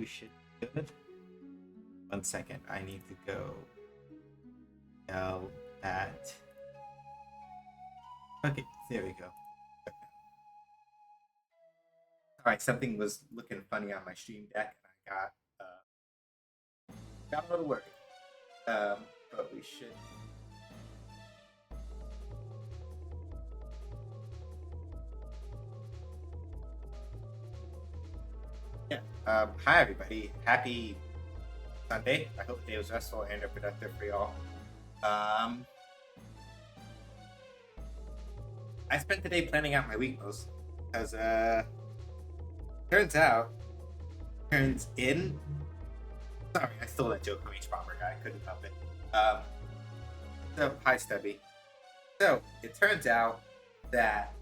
we should be good. 1 second. I need to go yell at. Okay, there we go. All right, something was looking funny on my stream deck, and I got a little worried. But we should. Yeah. Hi everybody. Happy Sunday. I hope the day was restful and productive for y'all. I spent the day planning out my week mostly because turns in. Sorry, I stole that joke from H Bomber guy. I couldn't help it. So hi Stubby. So it turns out that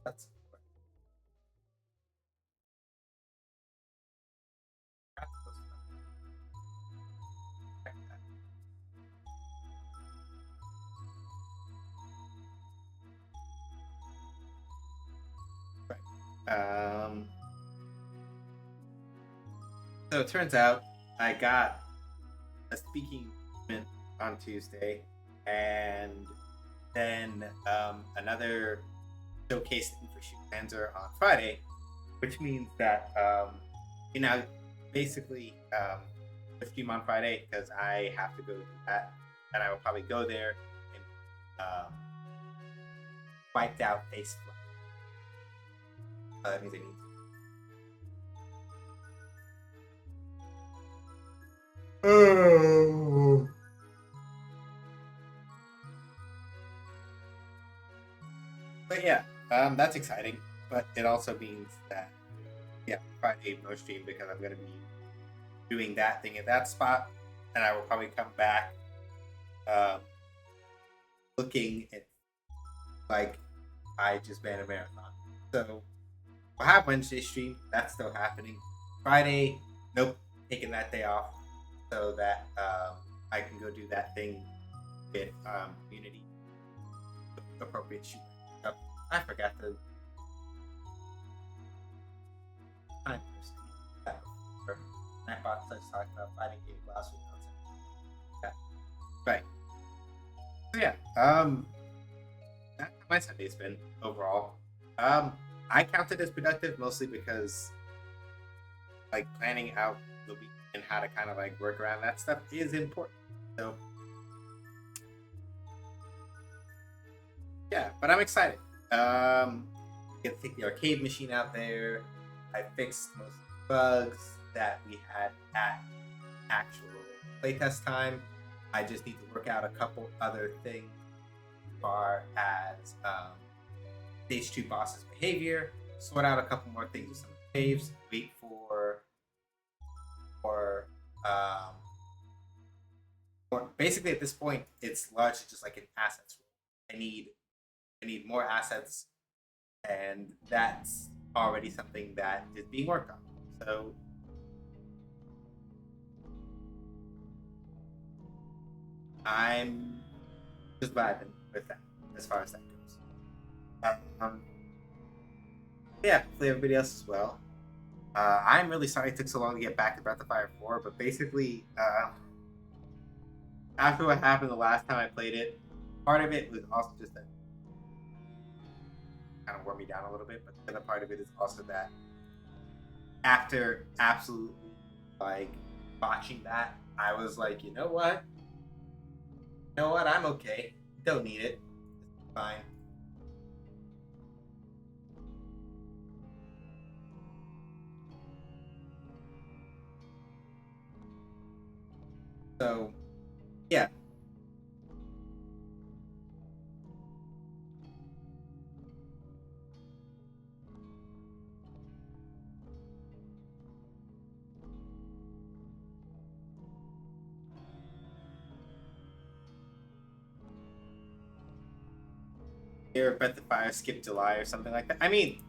that's so it turns out I got a speaking event on Tuesday, and then another showcase thing for Shoot Panzer on Friday, which means that basically the stream on Friday because I have to go do that, and I will probably go there and wiped out face. That means I need to. Oh. But yeah, that's exciting. But it also means that Friday no stream because I'm gonna be doing that thing at that spot, and I will probably come back looking at like I just ran a marathon. So we'll have Wednesday stream. That's still happening. Friday, nope, taking that day off so that I can go do that thing with community appropriate shoot. I forgot the time. Nightbot starts talking about fighting game last week. Yeah. Right. So yeah. That's how my Sunday's been overall. I count it as productive mostly because like planning out the week and how to kind of like work around that stuff is important. So yeah, but I'm excited. Get to take the arcade machine out there. I fixed most of the bugs that we had at actual playtest time. I just need to work out a couple other things as far as stage 2 boss's behavior, sort out a couple more things with some saves, wait for basically at this point it's largely just like an assets roll. I need more assets, and that's already something that is being worked on. So I'm just vibing with that as far as that goes. Yeah, hopefully everybody else as well. I'm really sorry it took so long to get back to Breath of Fire 4, but basically, after what happened the last time I played it, part of it was also just that kind of wore me down a little bit, but the other part of it is also that after absolutely like botching that, I was like, you know what, I'm okay. Don't need it. It's fine. So, yeah. Here, Breath of Fire skip July or something like that. I mean,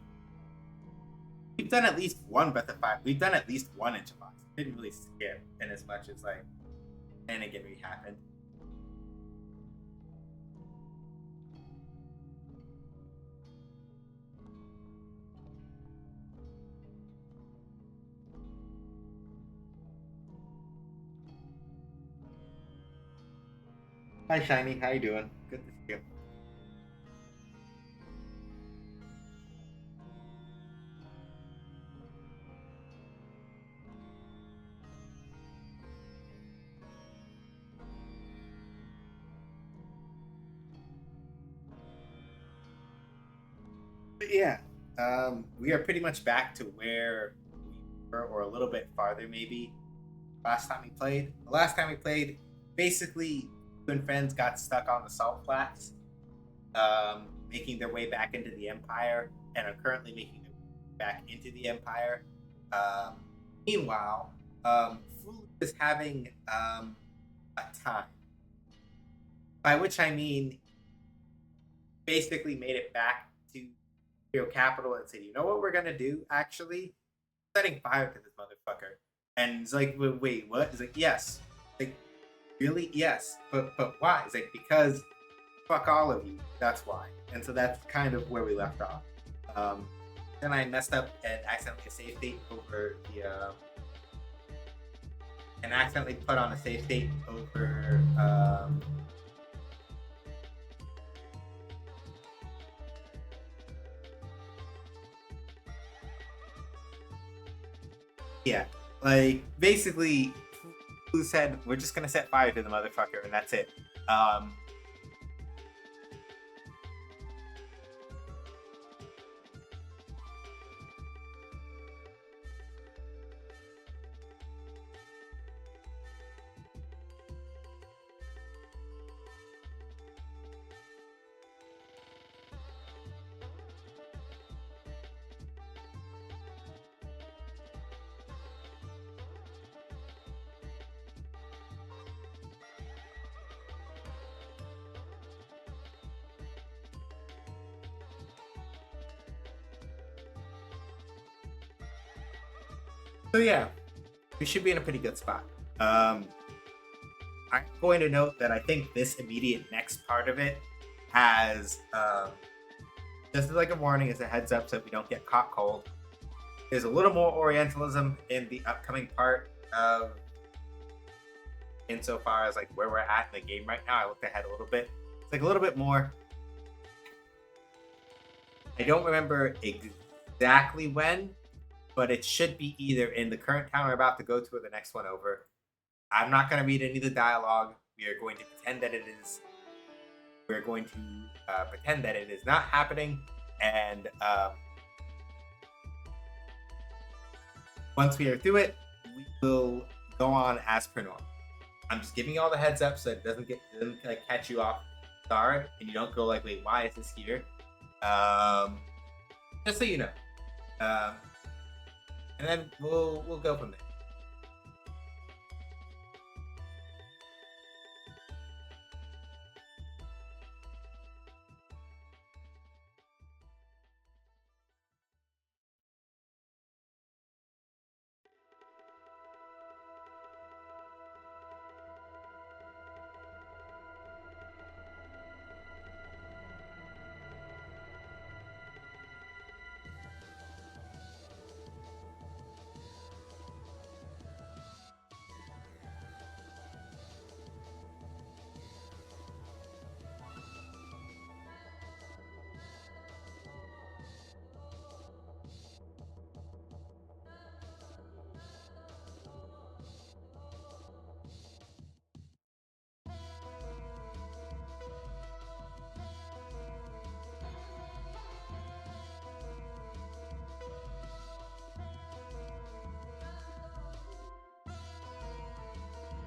we've done at least one Breath of Fire. We've done at least one in July. It didn't really skip in as much as like anything really happened. Hi, Shiny. How you doing? Good to see you. But yeah, we are pretty much back to where we were, or a little bit farther, maybe. Last time we played. The last time we played, basically, you and friends got stuck on the Salt Flats, making their way back into the Empire, and are currently making their way back into the Empire. Um, Meanwhile, Fulu is having a time, by which I mean basically made it back to Imperial Capital and said, "You know what we're gonna do? Actually, setting fire to this motherfucker." And he's like, "Wait, what?" He's like, "Yes." Like, really? Yes. But why? He's like, "Because fuck all of you. That's why." And so that's kind of where we left off. Um, then I messed up and accidentally save state over the and accidentally put on a save state over yeah, like basically, who said we're just gonna set fire to the motherfucker and that's it. Um, so yeah, we should be in a pretty good spot. Um, I'm going to note that I think this immediate next part of it has just like a warning, as a heads up, so that we don't get caught cold. There's a little more Orientalism in the upcoming part of, insofar as like where we're at in the game right now. I looked ahead a little bit. It's like a little bit more. I don't remember exactly when, but it should be either in the current town we're about to go to or the next one over. I'm not going to read any of the dialogue. We are going to pretend that it is. We're going to pretend that it is not happening, and once we are through it, we will go on as per normal. I'm just giving you all the heads up so it doesn't like catch you off guard, and you don't go like, "Wait, why is this here?" Um, just so you know, um, and then we'll go from there.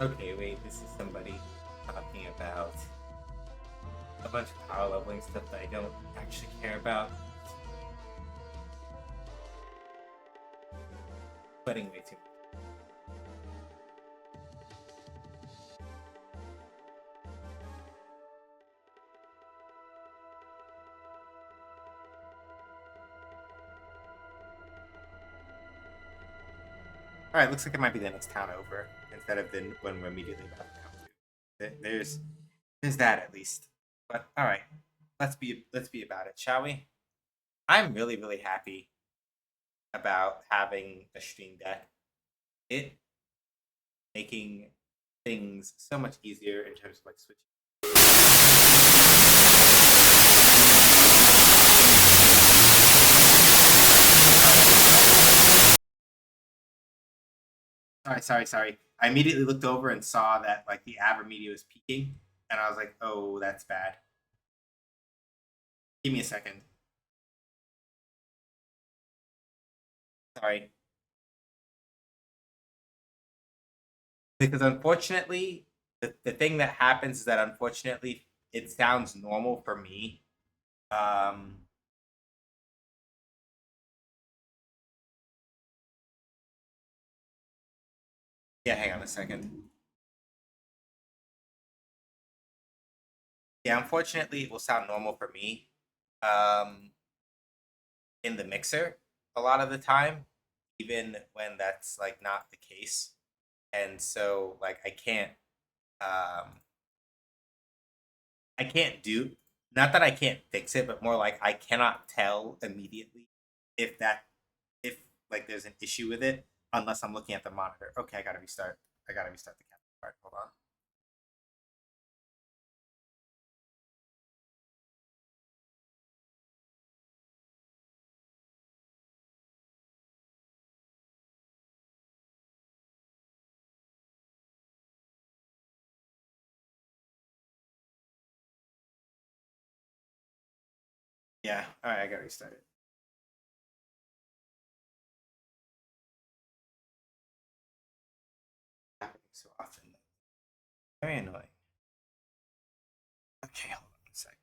Okay, wait, this is somebody talking about a bunch of power leveling stuff that I don't actually care about. But anyway, too. All right, looks like it might be the next town over instead of the one we're immediately about to come to. There's that at least. But all right, let's be about it, shall we? I'm really happy about having a stream deck. It making things so much easier in terms of like switching Sorry. I immediately looked over and saw that like the Avermedia was peaking, and I was like, "Oh, that's bad." Give me a second. Sorry, because unfortunately, the thing that happens is that unfortunately, it sounds normal for me. Um, yeah, hang on a second. Yeah, unfortunately, it will sound normal for me. Um, in the mixer a lot of the time, even when that's like not the case. And so like um I can't do, not that I can't fix it, but more like I cannot tell immediately if that if like there's an issue with it unless I'm looking at the monitor. Okay, I gotta restart. I gotta restart the camera. All right, hold on. Yeah, all right, I gotta restart it. Happening so often. Very annoying. Okay, hold on a second.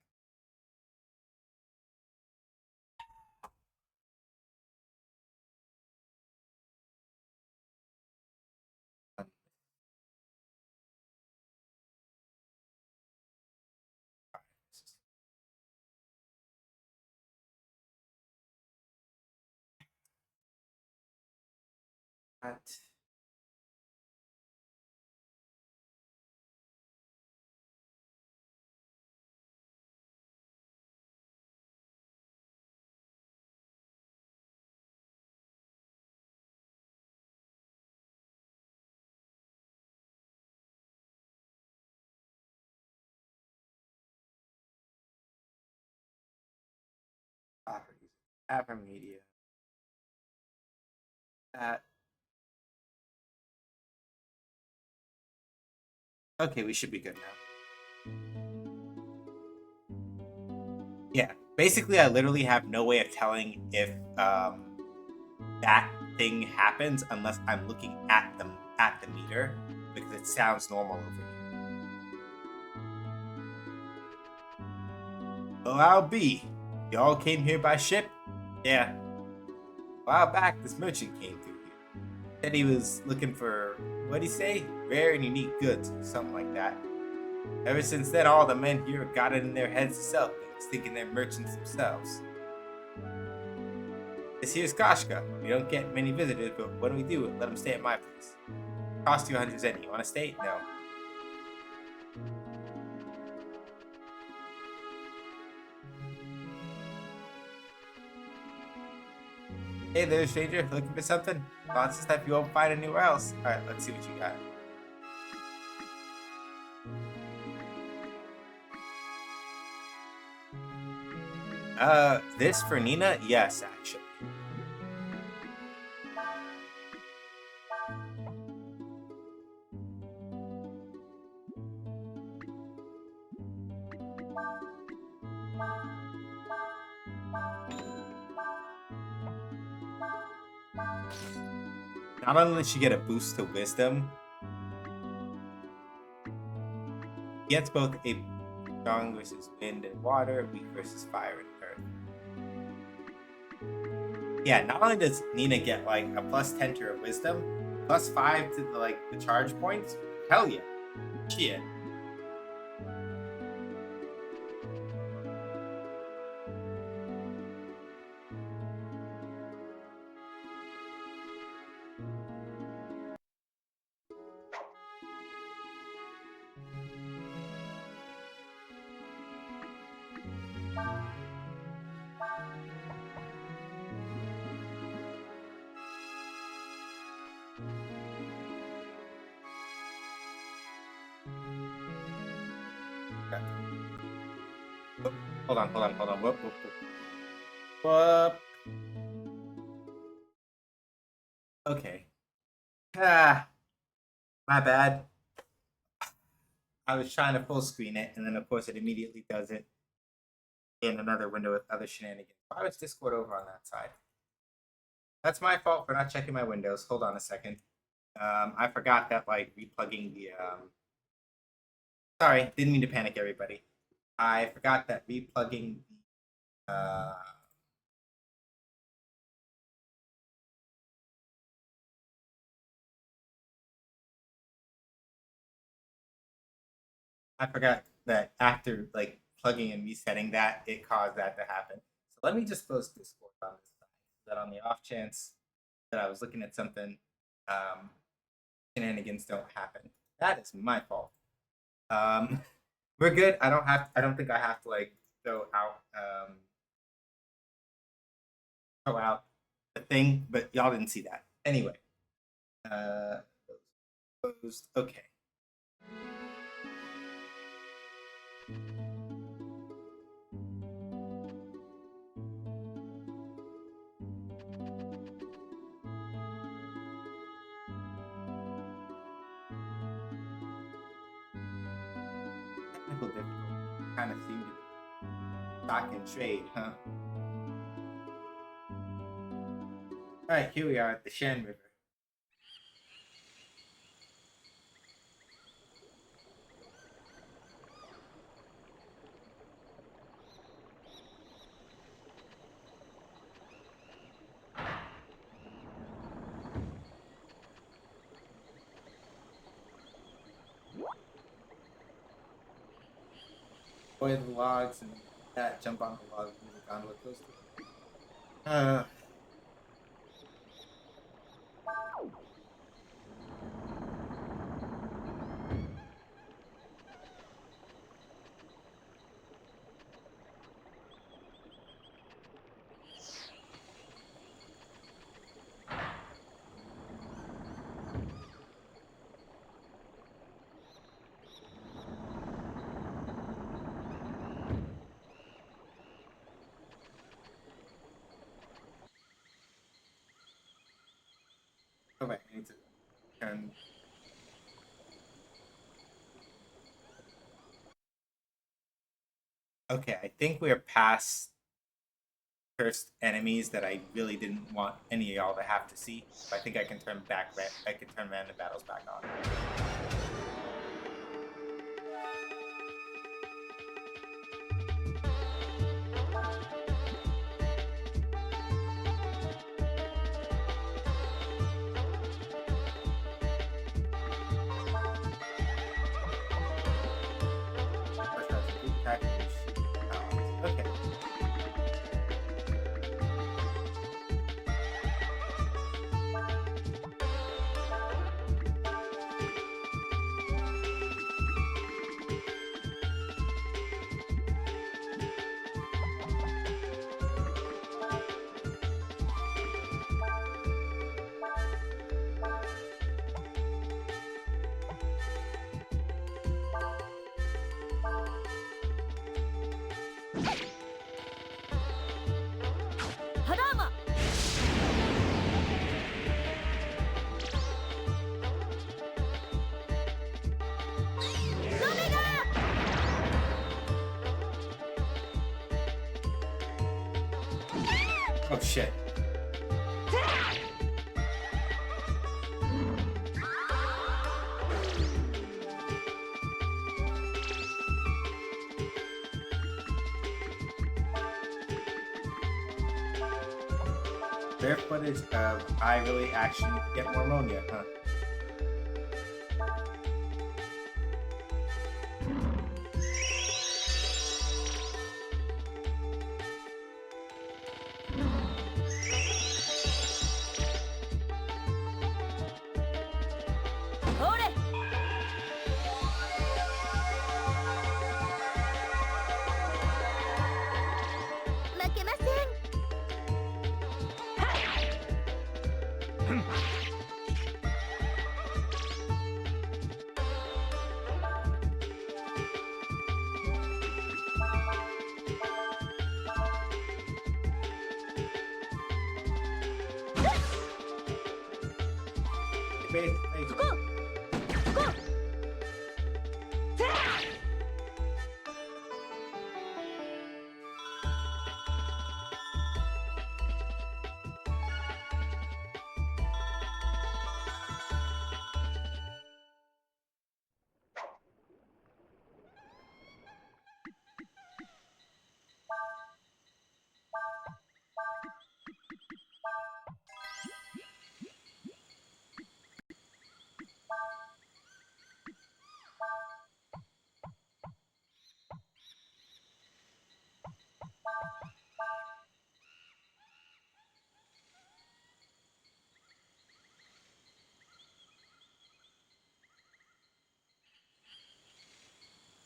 That. Properties. Avermedia. That. Okay, we should be good now. Yeah, basically, I literally have no way of telling if that thing happens unless I'm looking at the meter because it sounds normal over here. Well, I'll be. Y'all came here by ship? Yeah. A while back, this merchant came through here. Said he was looking for, what'd he say? Rare and unique goods, or something like that. Ever since then, all the men here got it in their heads to sell things, thinking they're merchants themselves. This here's Kashka. We don't get many visitors, but when we do, let them stay at my place. Cost you 100 zen. You want to stay? No. Hey there, stranger. Looking for something? Lots of stuff you won't find anywhere else. Alright, let's see what you got. This for Nina? Yes, actually. Not only did she get a boost to wisdom, she gets both a strong versus wind and water, weak versus fire and earth. Yeah, not only does Nina get like a plus 10 to her wisdom, plus 5 to the charge points. Hell yeah. Shit. Okay. Hold on. Whoop. Okay. Ah, My bad. I was trying to full screen it, and then of course it immediately does it in another window with other shenanigans. Why was Discord over on that side? That's my fault for not checking my windows. Hold on a second. I forgot that like replugging the. Sorry, didn't mean to panic everybody. I forgot that replugging the. I forgot that after like plugging and resetting that, it caused that to happen. So let me just close Discord on this side. So that on the off chance that I was looking at something, um, shenanigans don't happen. That is my fault. Um, we're good. I don't think I have to like throw out the thing, but y'all didn't see that. Anyway, uh, closed. Okay. Technical difficulty kind of seemed to be stock and trade, huh? All right, here we are at the Shan River. Boy the logs and that jump on the log and the gondola coaster. Oh wait, I need to turn. Okay, I think we're past cursed enemies that I really didn't want any of y'all to have to see. So I think I can turn back. I can turn random battles back on. Okay. Hadama! Oh shit. Rare footage of I really actually get more ammonia, huh? Ore! 負けません。Basically,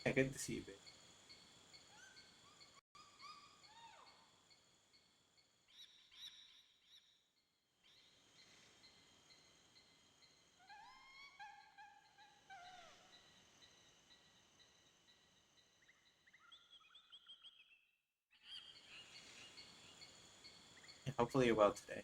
Yeah, good to see you, babe. And hopefully you're well today.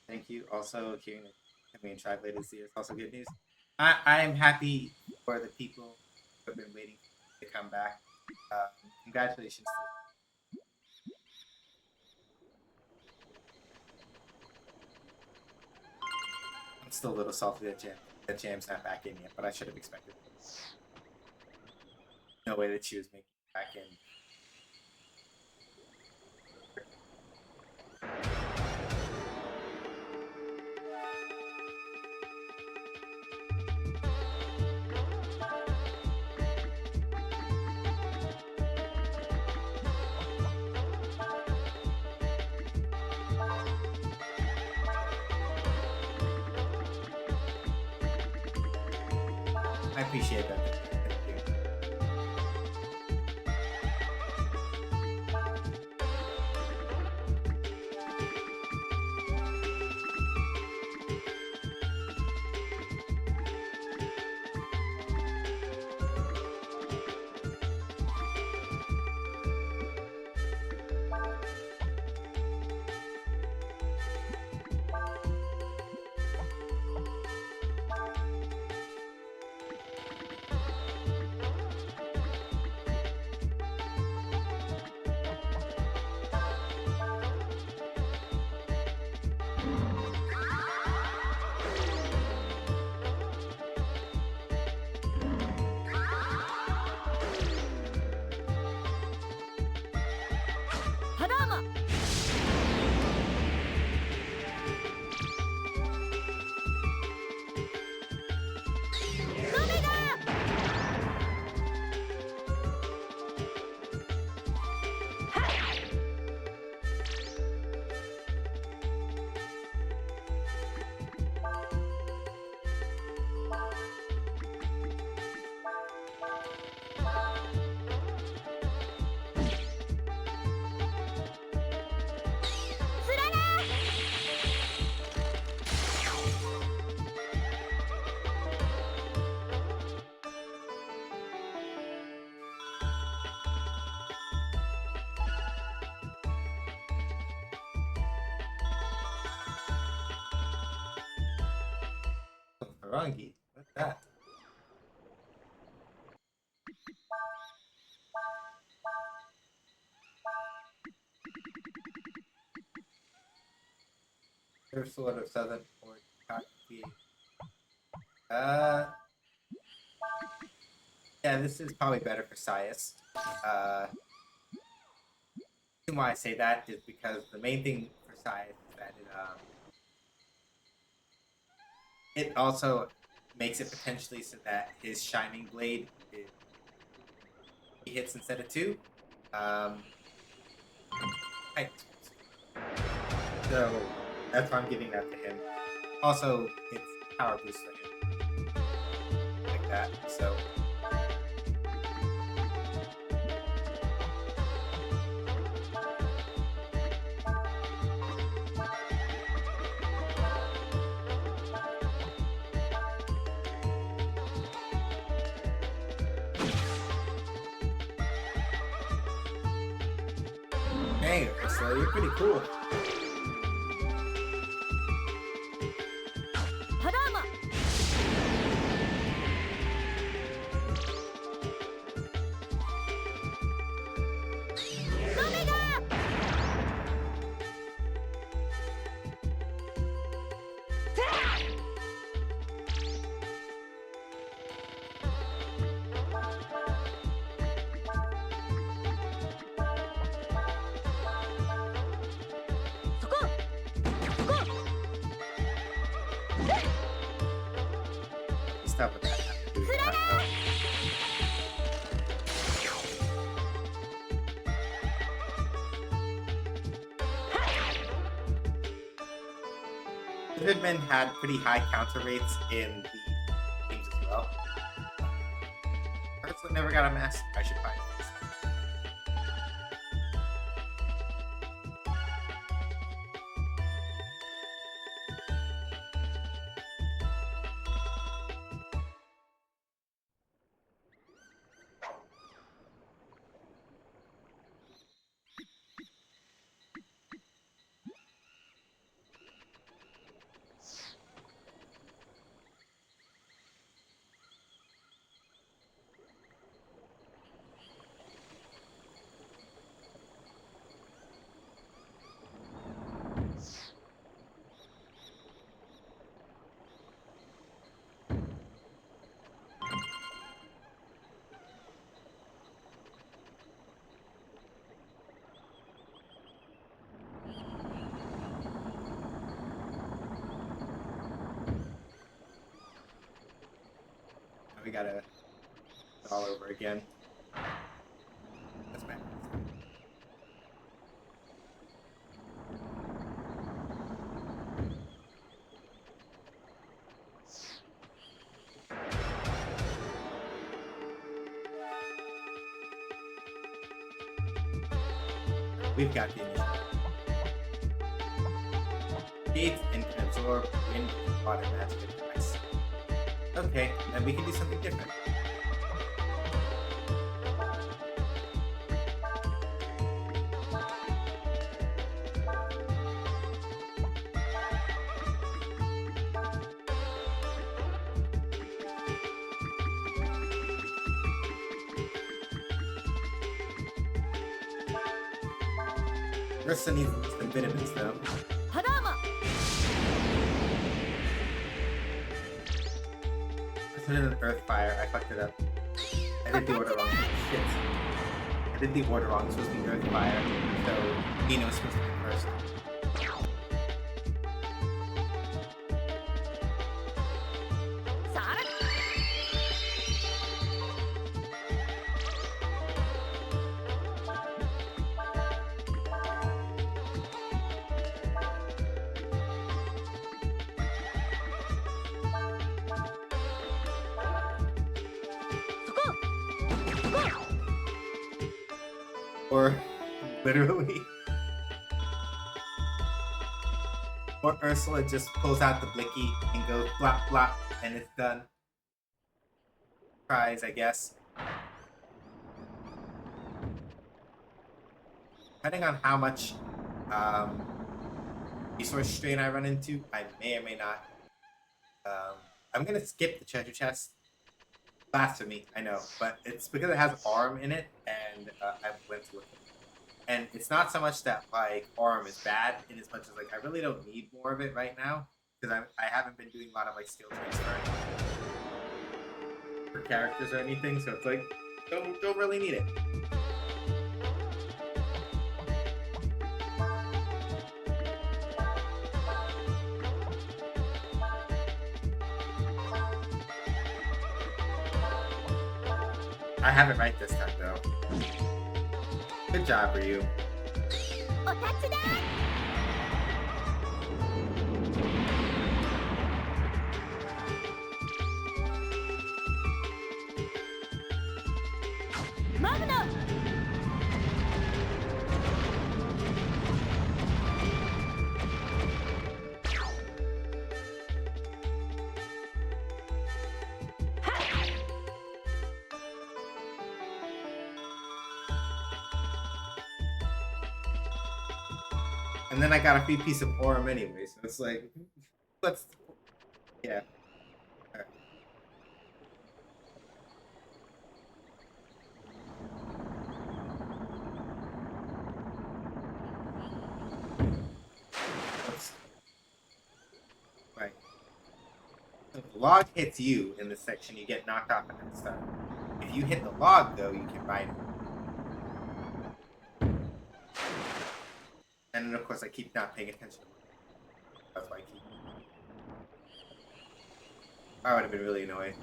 Thank you. Also, hearing that Himalayan tribe later this year is also good news. I am happy for the people who have been waiting to come back. Congratulations. I'm still a little salty that Jam's not back in yet, but I should have expected it. No way that she was making it back in. I appreciate that. Thank you. Hadama! Harangi. What's that? There's sort of southern or yeah, this is probably better for Sias. The reason why I say that is because the main thing for Sias is that it also makes it potentially so that his Shining Blade he hits instead of 2. Right. So that's why I'm giving that to him. Also, it's power boost for him. Like that. So hey, so you're pretty cool. stuff with that have to do with that, though? Hitman had pretty high counter rates in the games as well. Personally, never got a mask. I should find this. We gotta do it all over again. That's bad. We've got the initiative. Gates and can absorb wind and water magic advice. Okay, then we can do something different. Ursa needs some vitamins, though. Hadama! I put in an earth fire. I fucked it up. I did the order wrong. Shit. I did the order wrong. It's supposed to be earth fire. So Nino's supposed to be first. Sara? Or literally. Or Ursula just pulls out the blicky and goes blop blop and it's done. Prize, I guess. Depending on how much resource strain I run into, I may or may not. I'm gonna skip the treasure chest. Blasphemy, I know, but it's because it has Arm in it, and I went to it. And it's not so much that like Arm is bad, in as much as like I really don't need more of it right now, because I haven't been doing a lot of like skill transfer for characters or anything, so it's like don't really need it. I have it right this time, though. Good job, Ryu. Otatsu da! Magna! And then I got a free piece of Orem anyway, so it's like, let's, yeah. Alright. Right. So if the log hits you in this section, you get knocked off at next time. If you hit the log, though, you can ride it. And then, of course, I keep not paying attention. That's why I keep. I would have been really annoyed.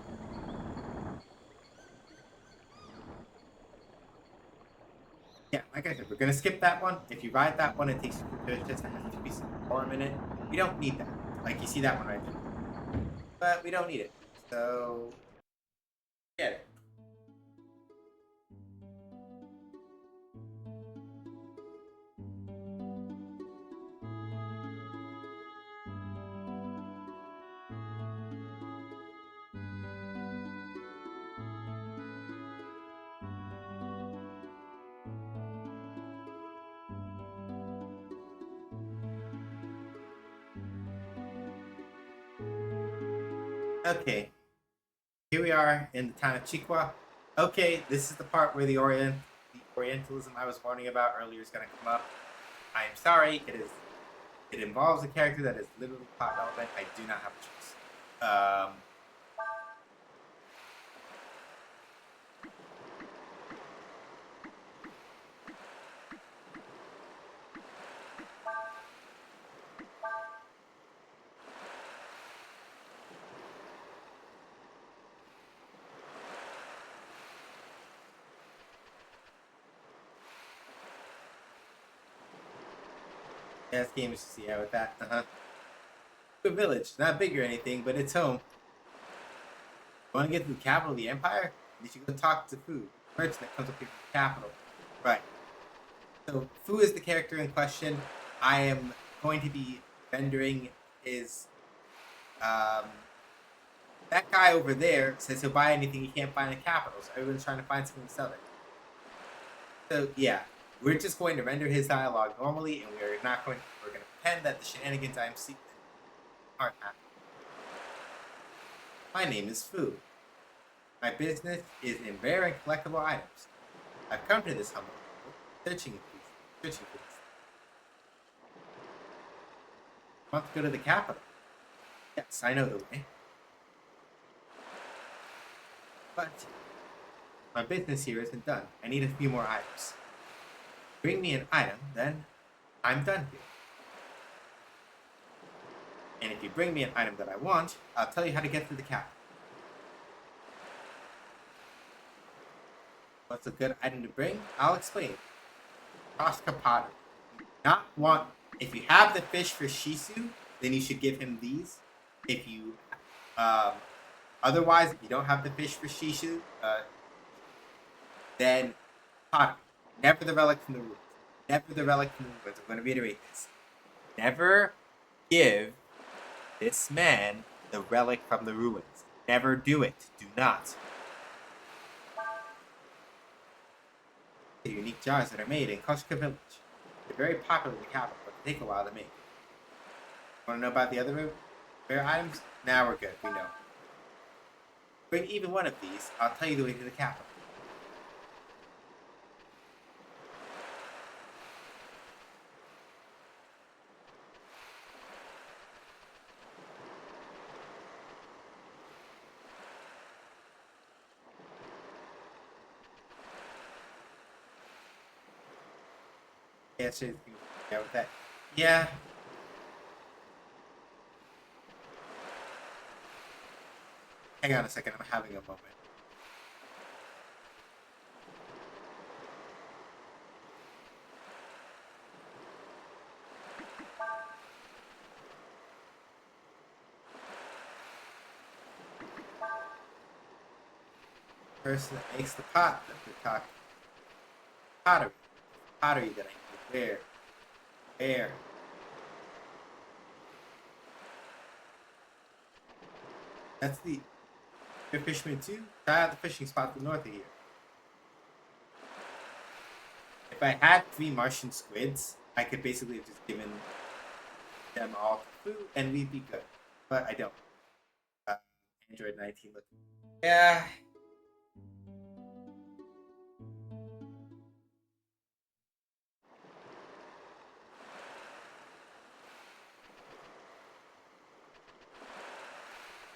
Yeah, like I said, we're gonna skip that one. If you ride that one, it takes you to just has to be some more a minute. We don't need that. Like you see that one right there. But we don't need it. So get it. Okay. Here we are in the town of Chiqua. Okay, this is the part where the Orientalism I was warning about earlier is gonna come up. I am sorry, it involves a character that is literally plot relevant. I do not have a choice. Yeah, this game is just with that. Good village, not big or anything, but it's home. Want to get to the capital of the empire? You should go talk to Fu, the merchant that comes up here from the capital. Right. So Fu is the character in question. I am going to be vendoring his. That guy over there says he'll buy anything he can't find in the capital, so everyone's trying to find something to sell it. So yeah, we're just going to render his dialogue normally, and we're going to pretend that the shenanigans I'm seeing aren't happening. My name is Fu. My business is in rare and collectible items. I've come to this humble world, searching for these. Want to go to the capital? Yes, I know the way. But my business here isn't done. I need a few more items. Bring me an item, then I'm done here. And if you bring me an item that I want, I'll tell you how to get to the capital. What's a good item to bring? I'll explain. Tosca pottery. Not want. If you have the fish for Shisu, then you should give him these. If you, otherwise, if you don't have the fish for Shisu, then pottery. Never the relic from the ruins. Never the relic from the ruins. I'm going to reiterate this. Never give this man the relic from the ruins. Never do it. Do not. The unique jars that are made in Koshka Village. They're very popular in the capital, but they take a while to make. Want to know about the other rare items? Now we're good. We know. Bring even one of these. I'll tell you the way to the capital. Yeah, shit. Yeah, with that. Yeah. Hang on a second. I'm having a moment. Person that makes the pot that we're talking. Pottery. Pottery that I need. Where? That's the fisherman too. Try out the fishing spot to the north of here. If I had 3 Martian squids, I could basically have just given them all food and we'd be good. But I don't. Android 19 looking. Yeah.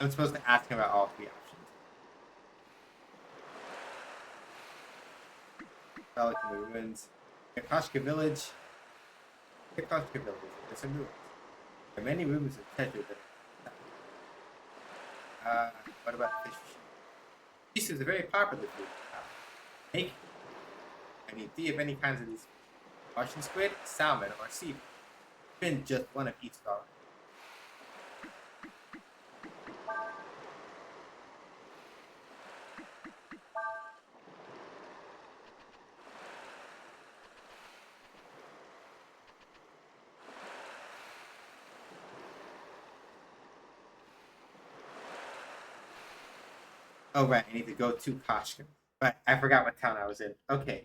I'm supposed to ask him about all 3 options. Relic in the ruins. Yakoshka Village. Yakoshka Village. There's some ruins. There are many ruins of treasure that What about fish? This is a very popular food. Make. I need 3 of any kinds of these fish. Russian squid, salmon, or seafood. Been just one of each dollar. Oh, right, I need to go to Koshka. But I forgot what town I was in. Okay,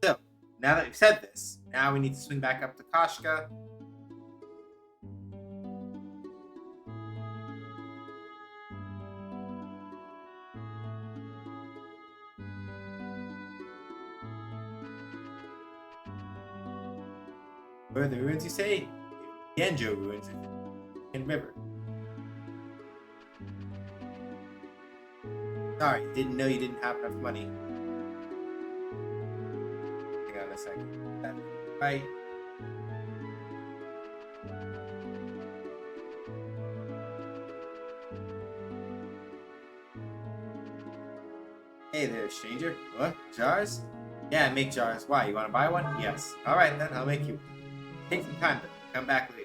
so now that we've said this, now we need to swing back up to Koshka. Where are the ruins, you say? The Enjo ruins in River. Sorry, didn't know you didn't have enough money. Hang on a second. Right. Hey there, stranger. What? Jars? Yeah, make jars. Why? You want to buy one? Yes. Alright then, I'll make you. Take some time, but come back later.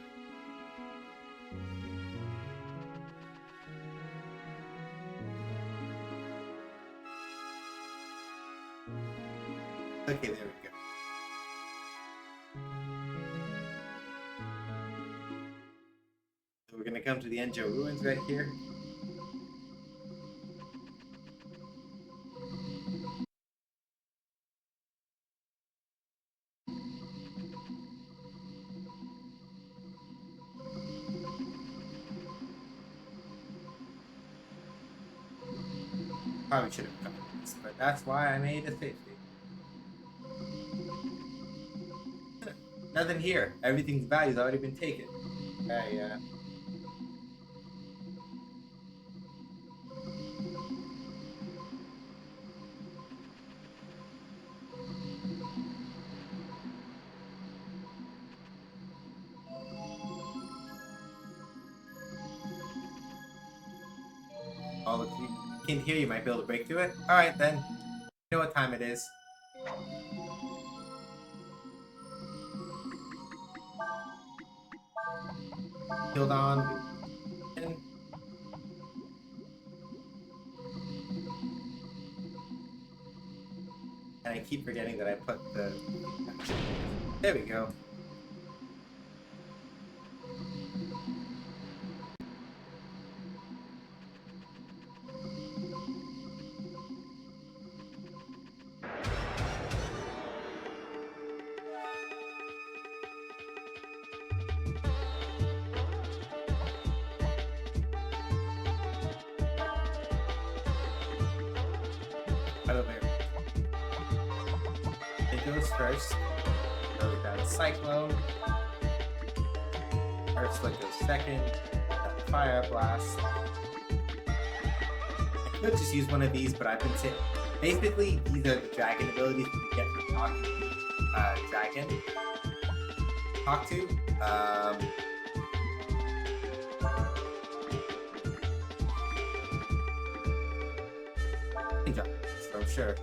Okay, there we go. So we're gonna come to the Enjo ruins right here. Probably should have done this, but that's why I made a safety. Nothing here. Everything's value's already been taken. Yeah. Oh, if you can't hear, you might be able to break through it. Alright then. You know what time it is. Hold on. And I keep forgetting that I put the... There we go. Elevator. It goes first. Goes down Cyclone. Ursula goes second. Fire Blast. I could just use one of these, but I've been saying basically these are the dragon abilities that you get from talking to dragon. Talk to. So sure.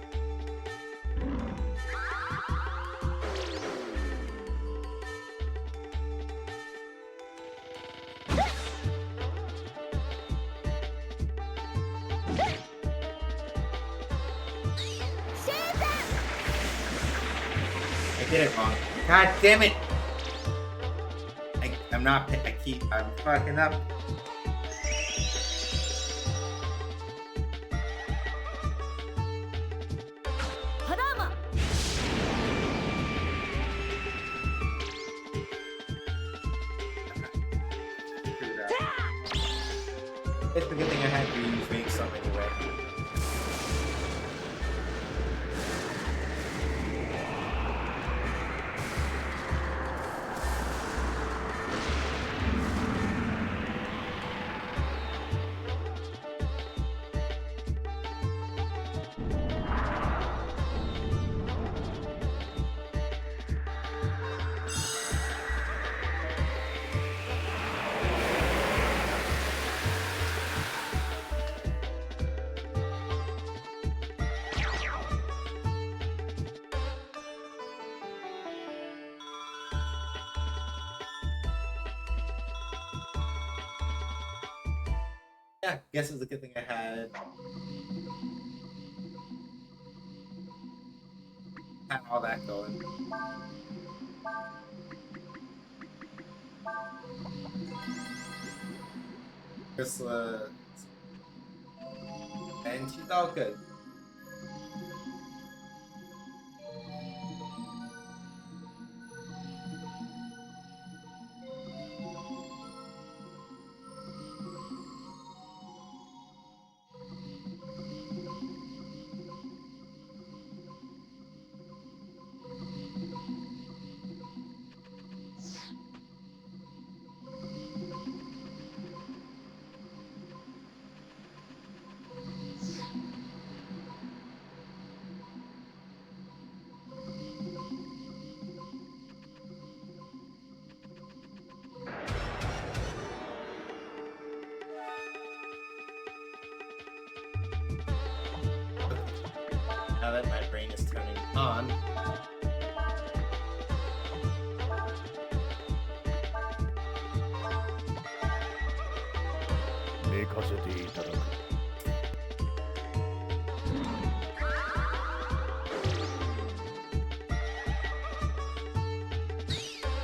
I did it wrong. God damn it! I'm fucking up. Harama! It's a good thing I had to use Wing Sum anyway. Yeah, guess it's a good thing I had all that going. Ursula, and she's all good. Now that my brain is turning on, 寝かせていただく。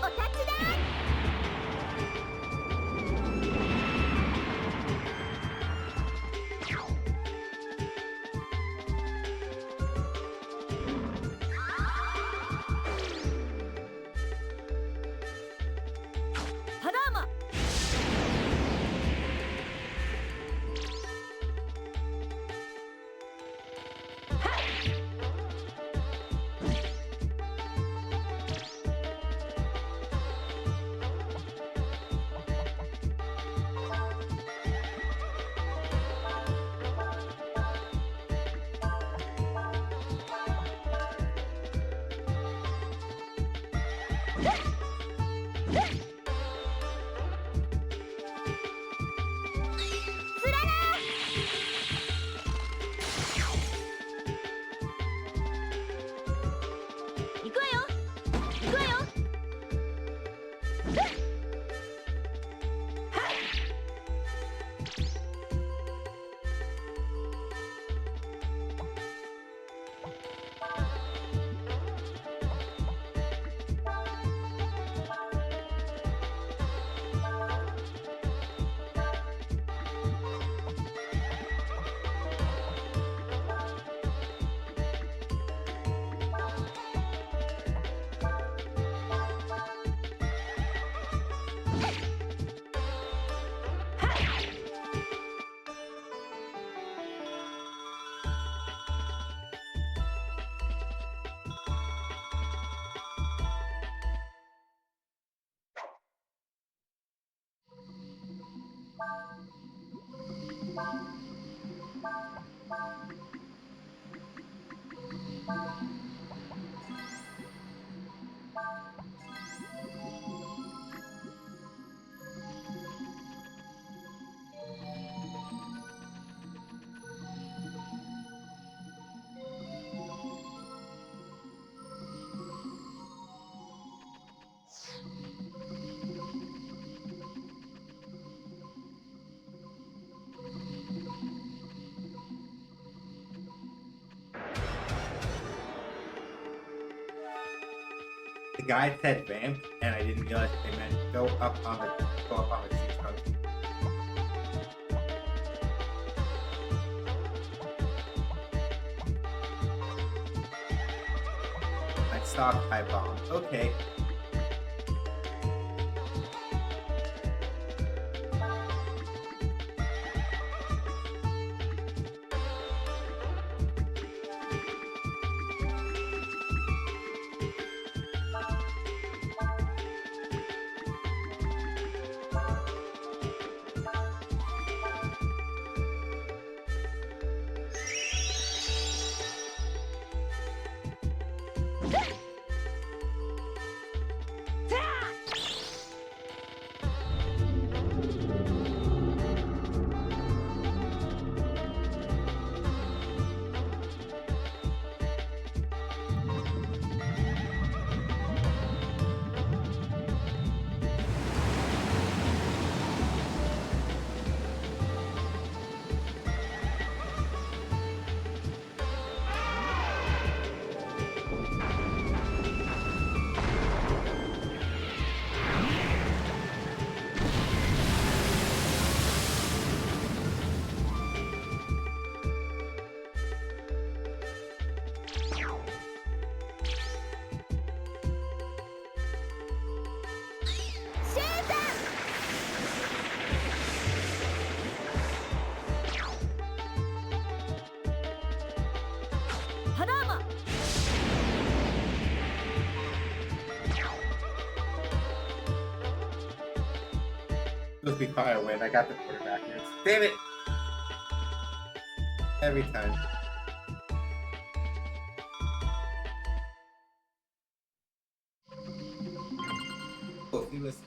お立ちだ。パラーマ。行くわよ。行くわよ。the guide said ramp, and I didn't realize they meant go up on the tree trunk. Like stock type bomb. Okay. Supposed to be fire win. I got the quarter backwards. Damn it! Every time. Oh, if you listen.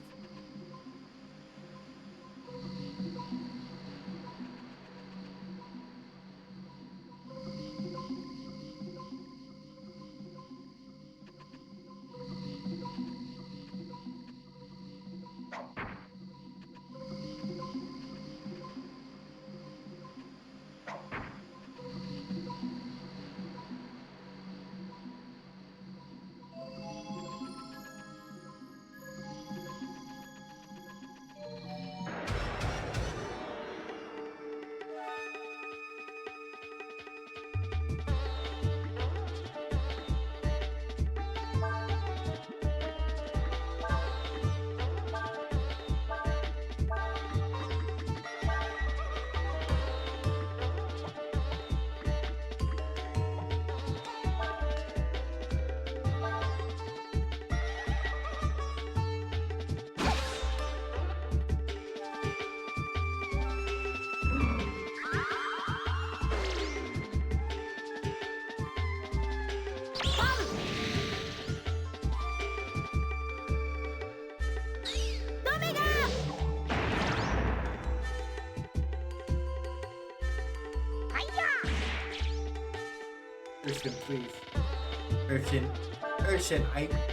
Urshin, please.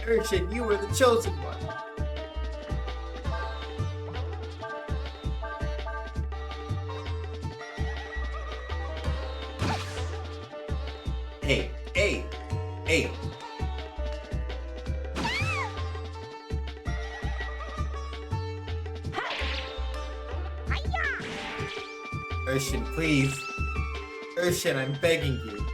Urshin, you were the chosen one. Hey. Urshin, please. Urshin, I'm begging you.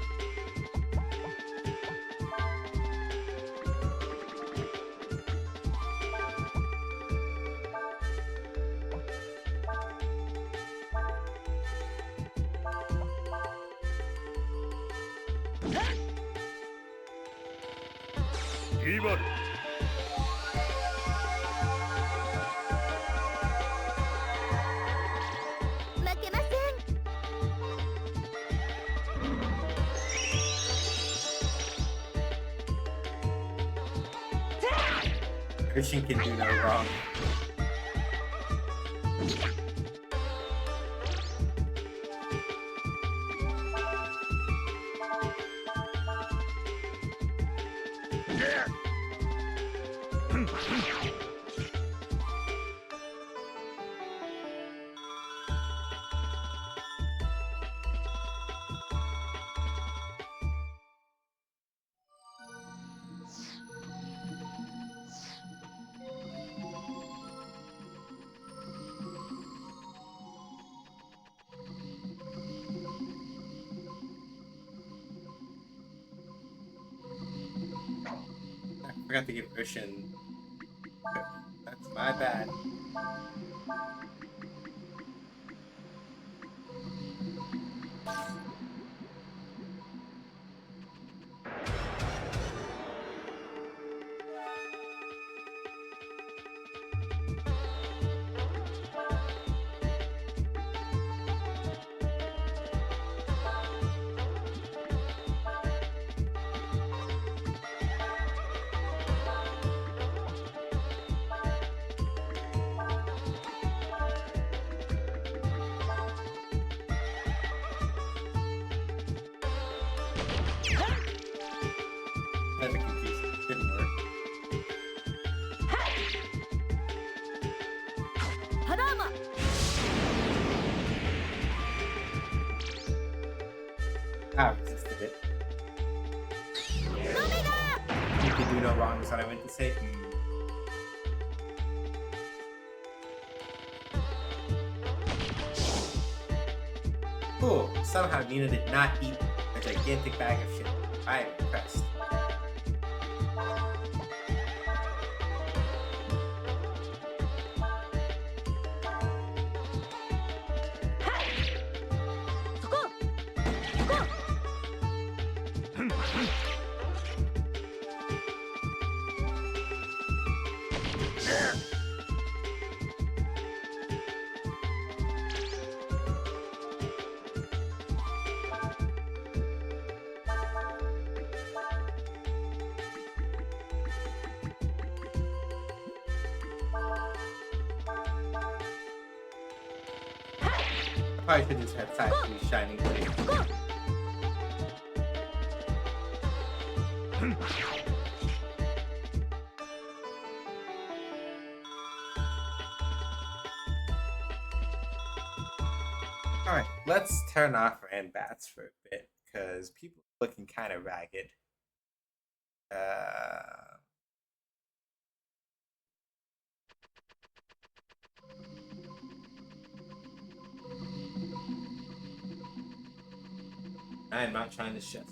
Urshin can do no wrong. I forgot to give Urshin. That's my bad. That's a confusing. Didn't work. I resisted it. You can do no wrong is what I meant to say. Cool. Somehow Nina did not eat a gigantic bag of shit. I am impressed. probably should just have Saifu's Shining Blade. Alright, let's turn off Ranbats for a bit, because people are looking kind of ragged. I am not trying to shift.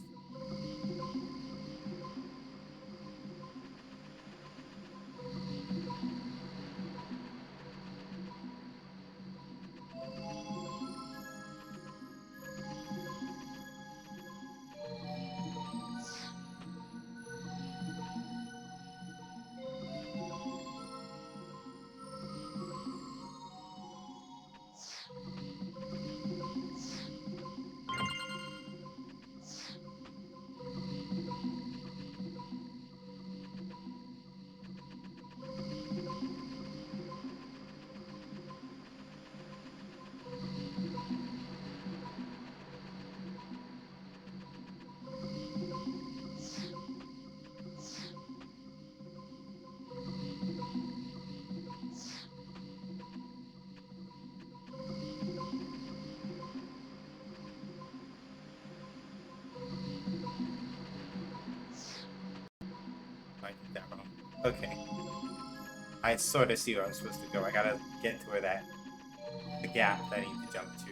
I did that wrong. Okay. I sort of see where I'm supposed to go. I gotta get to where the gap that I need to jump to.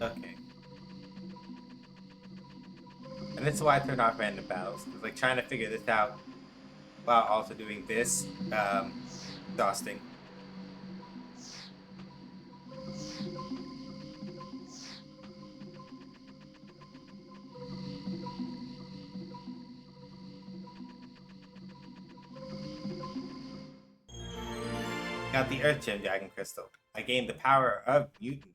Okay. And this is why I turned off random battles. Because, like, trying to figure this out while also doing this, exhausting. Got the Earth Gem Dragon Crystal. I gained the power of Mutant.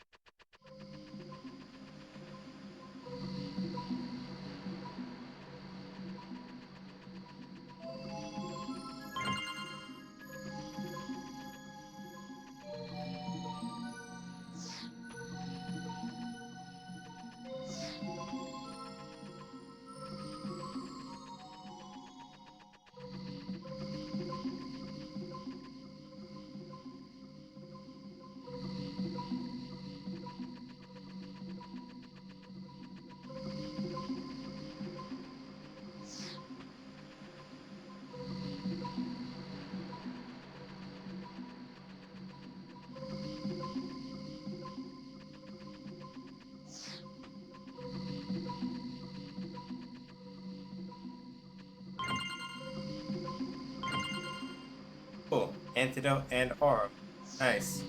Cool. Antidote and Orb. Nice.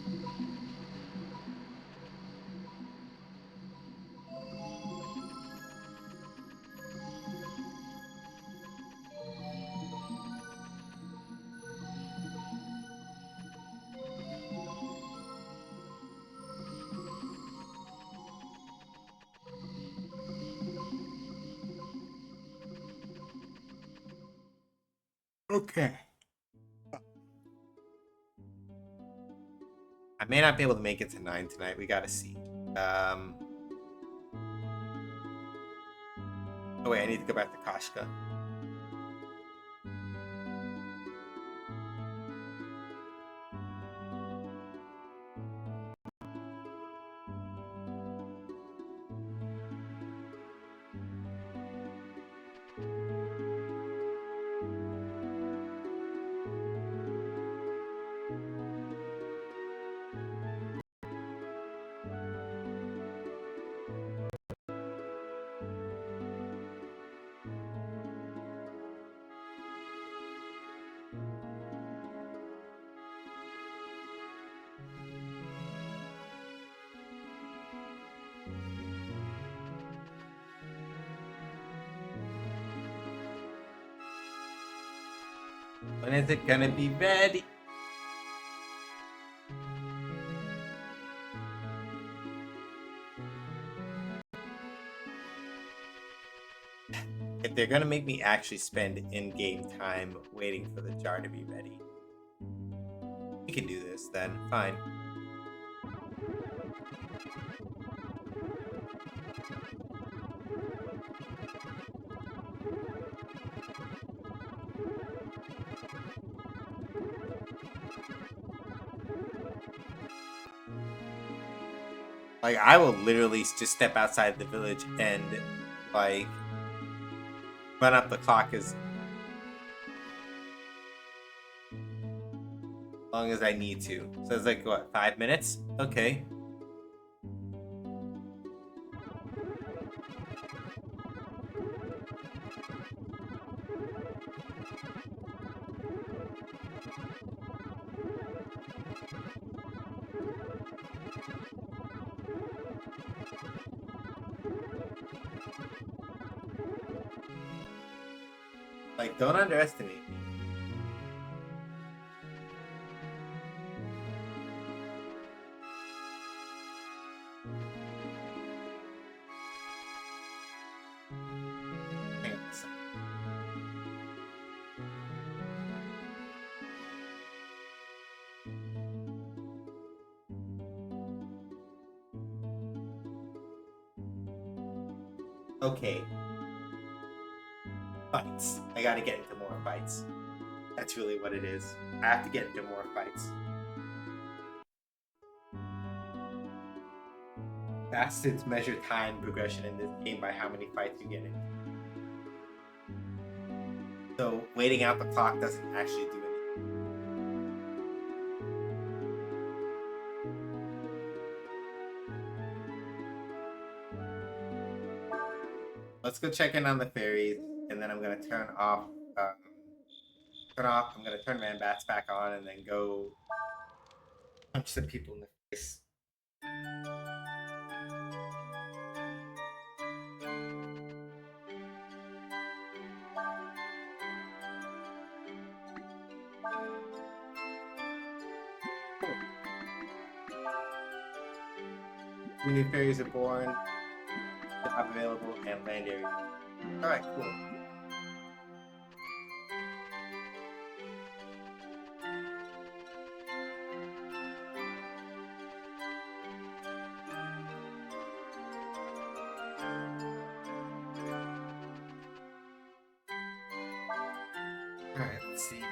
Okay. I may not be able to make it to 9 tonight. We gotta see. Oh wait, I need to go back to Kashka. When is it gonna be ready? if they're gonna make me actually spend in-game time waiting for the jar to be ready, we can do this then. Fine. Like, I will literally just step outside the village and, like, run up the clock as long as I need to. So it's like, what, 5 minutes? Okay. Like, don't underestimate me. Hang on a second. Okay. Fights. I gotta get into more fights. That's really what it is. I have to get into more fights. Bastards measure time progression in this game by how many fights you get in. So waiting out the clock doesn't actually do anything. Let's go check in on the fairies, and then I'm gonna turn off. I'm gonna turn Man Bats back on, and then go punch some people in the face. Two new fairies are born. Job available and land area. All right, cool. All right, let's see.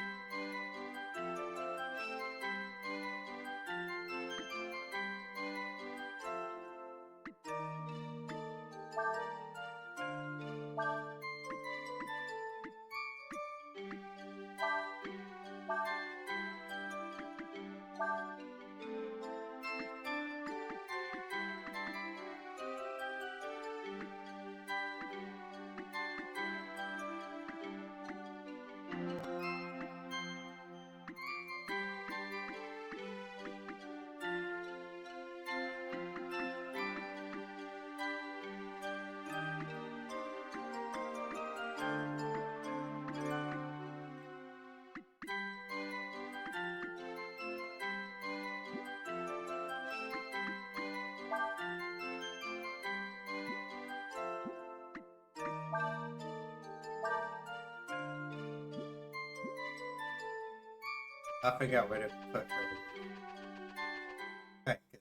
I'll figure out where to put her. Okay, good.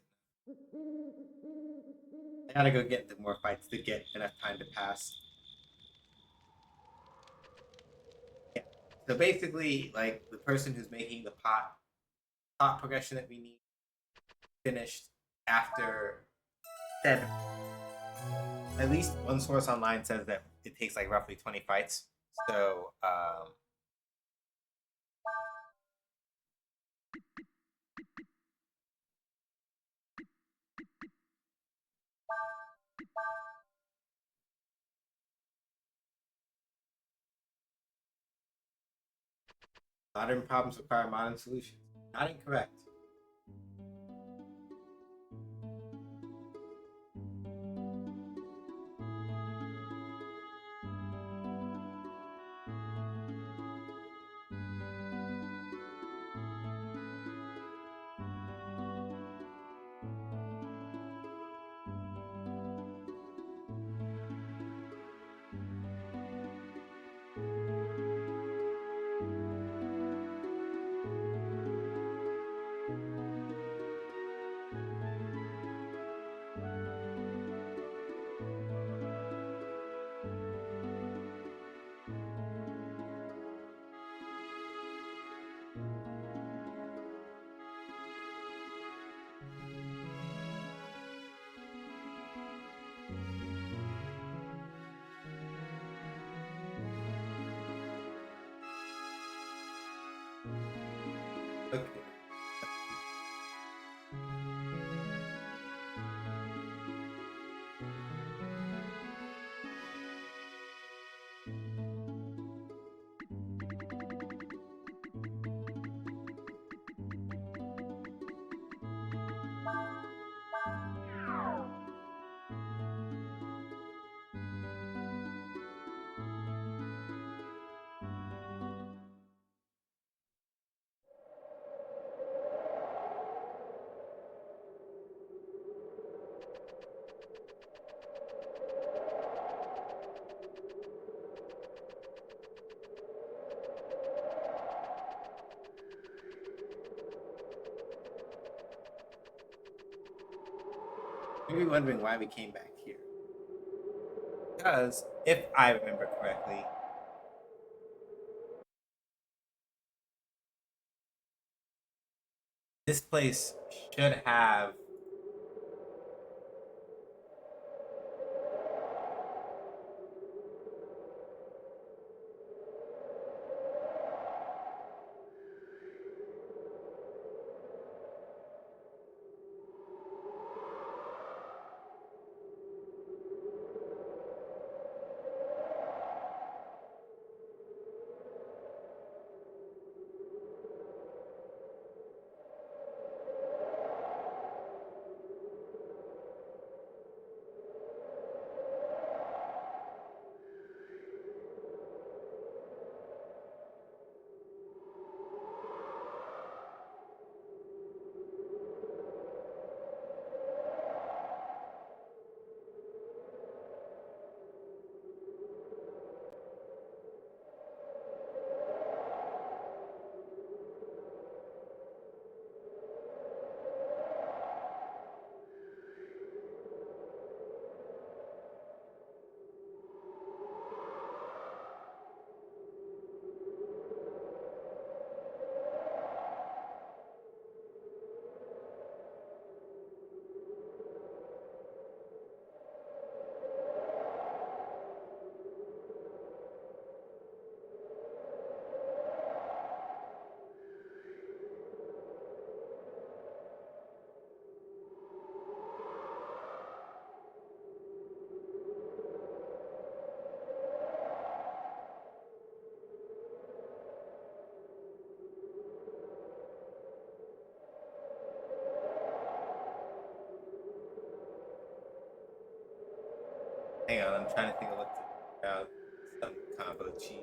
I gotta go get into more fights to get enough time to pass. Yeah. So basically, like, the person who's making the pot progression that we need finished after said. At least one source online says that it takes like roughly 20 fights. So modern problems require modern solutions. Not incorrect. You'll be wondering why we came back here. Because, if I remember correctly, this place should have hang on, I'm trying to think of what to some combo cheese.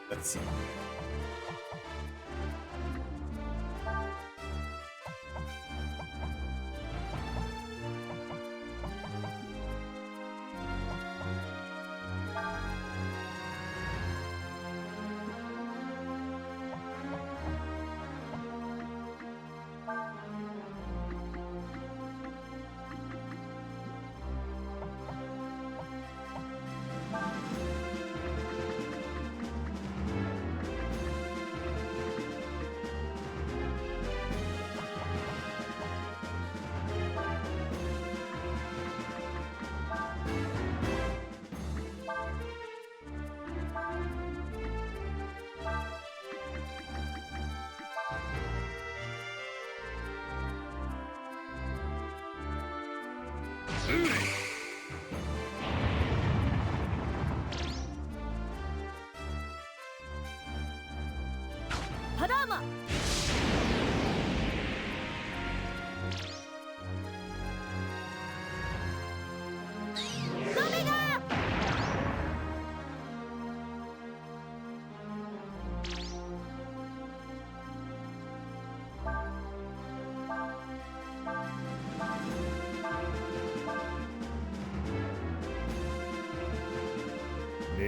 Let's see.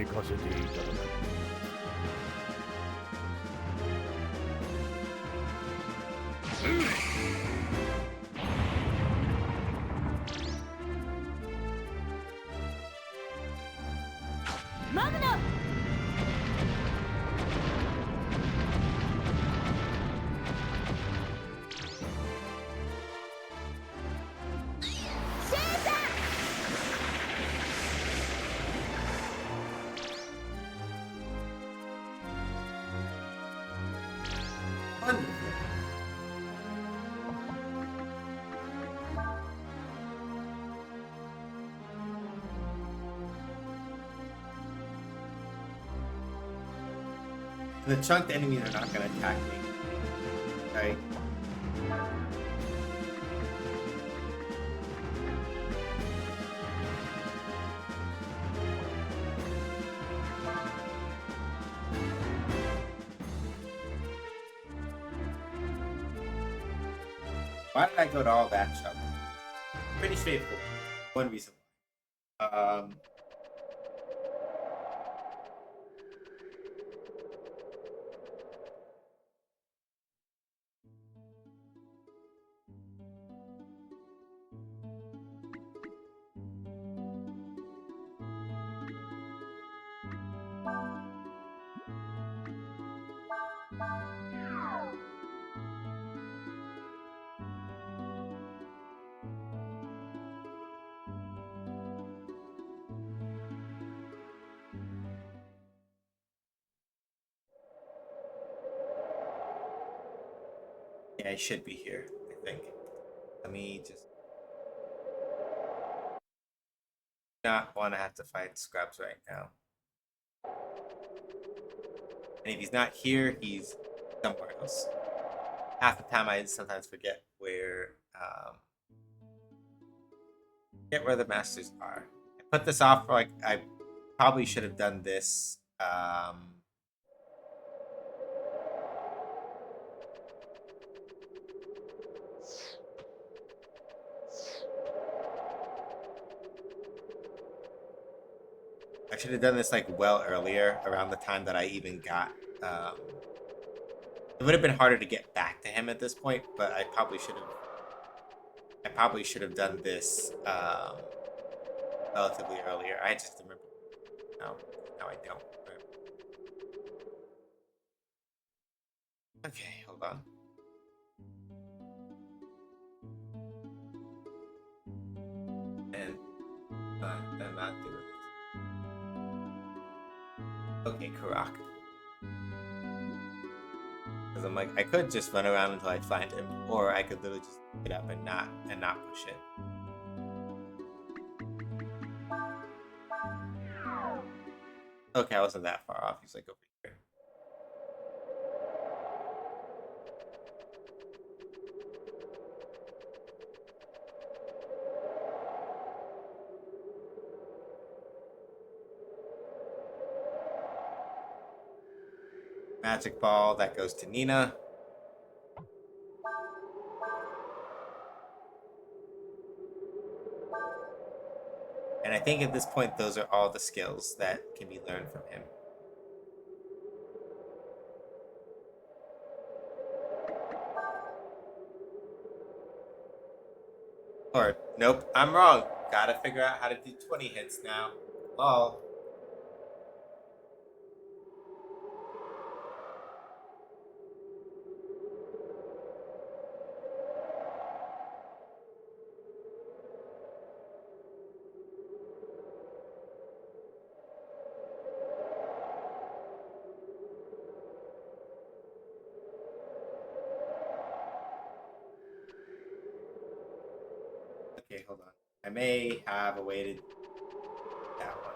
行かせていただく。マグナシェーザWonderful. The chunked enemies are not gonna attack me. Right? Why did I go to all that trouble? Pretty straightforward. One reason why. Yeah, I should be here, I think. Let me just not want to have to fight Scrubs right now. And if he's not here, he's somewhere else. Half the time I sometimes forget where the masters are. I put this off for like I probably should have done this I should have done this like well earlier, around the time that I even got it would have been harder to get back to him at this point, but I probably should have done this relatively earlier. I just remember now I don't. Okay, hold on. And I'm not doing this. Okay, Karak. Because I'm like, I could just run around until I find him, or I could literally just pick it up and not push it. Okay, I wasn't that far off. He's like over here. Magic ball, that goes to Nina. And I think at this point, those are all the skills that can be learned from him. Or, nope, I'm wrong. Gotta figure out how to do 20 hits now. Lol. Okay, hold on. I may have a way to do that one.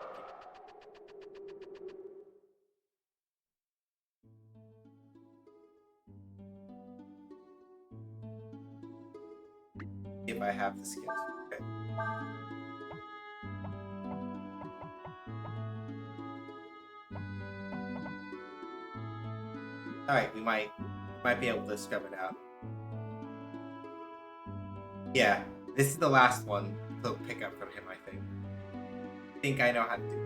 If I have the skills. Okay. Alright, we might be able to scrub it out. Yeah, this is the last one to pick up from him, I think. I think I know how to do it.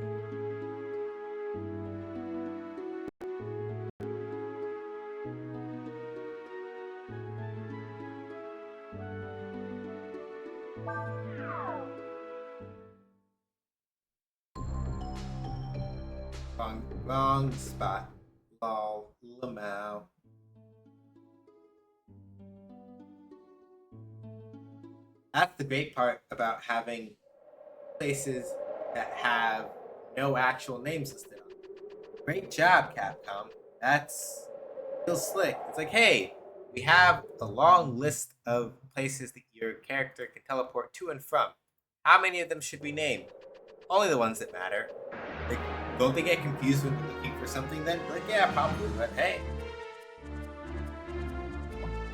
Wrong spot. Lol. Lamau. That's the great part about having places that have no actual names listed on them. Great job, Capcom. That's real slick. It's like, hey, we have a long list of places that your character can teleport to and from. How many of them should we name? Only the ones that matter. Like, don't they get confused when they're looking for something then? Like, yeah, probably, but hey.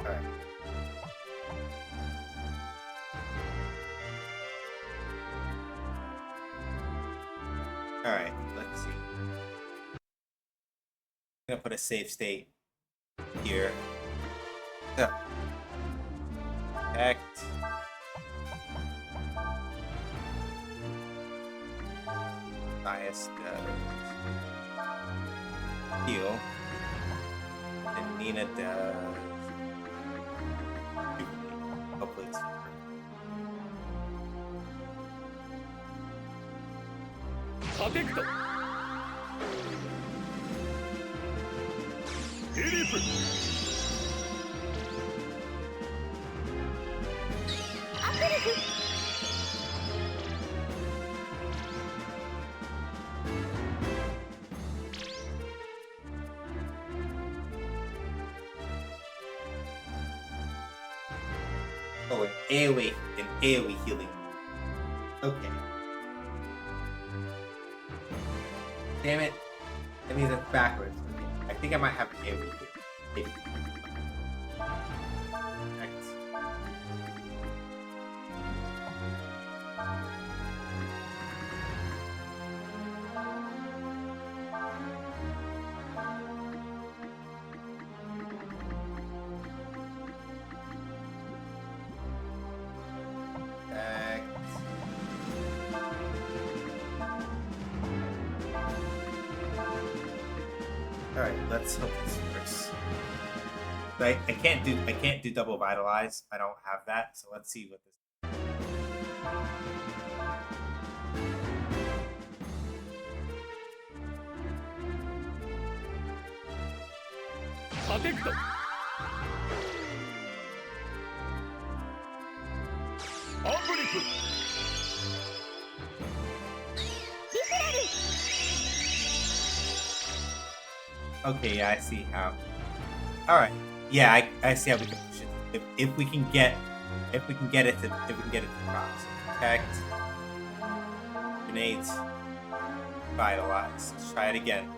Alright. Alright, let's see. I'm gonna put a save state here. So, protect. Bias does heal. And Nina does. Hopefully it's Protect! Elif! Oh, an AoE healing. Okay. Damn it. That means it's backwards. Okay. I think I might have an AoE. Maybe. Right. Alright, let's hope this works. I can't do double vitalize. I don't have that, so let's see what this. Protect! Uplift! Okay, yeah, I see how. Alright. Yeah, I see how we can push it. If we can get it to props. Protect. Grenades. Vitalize. Let's try it again.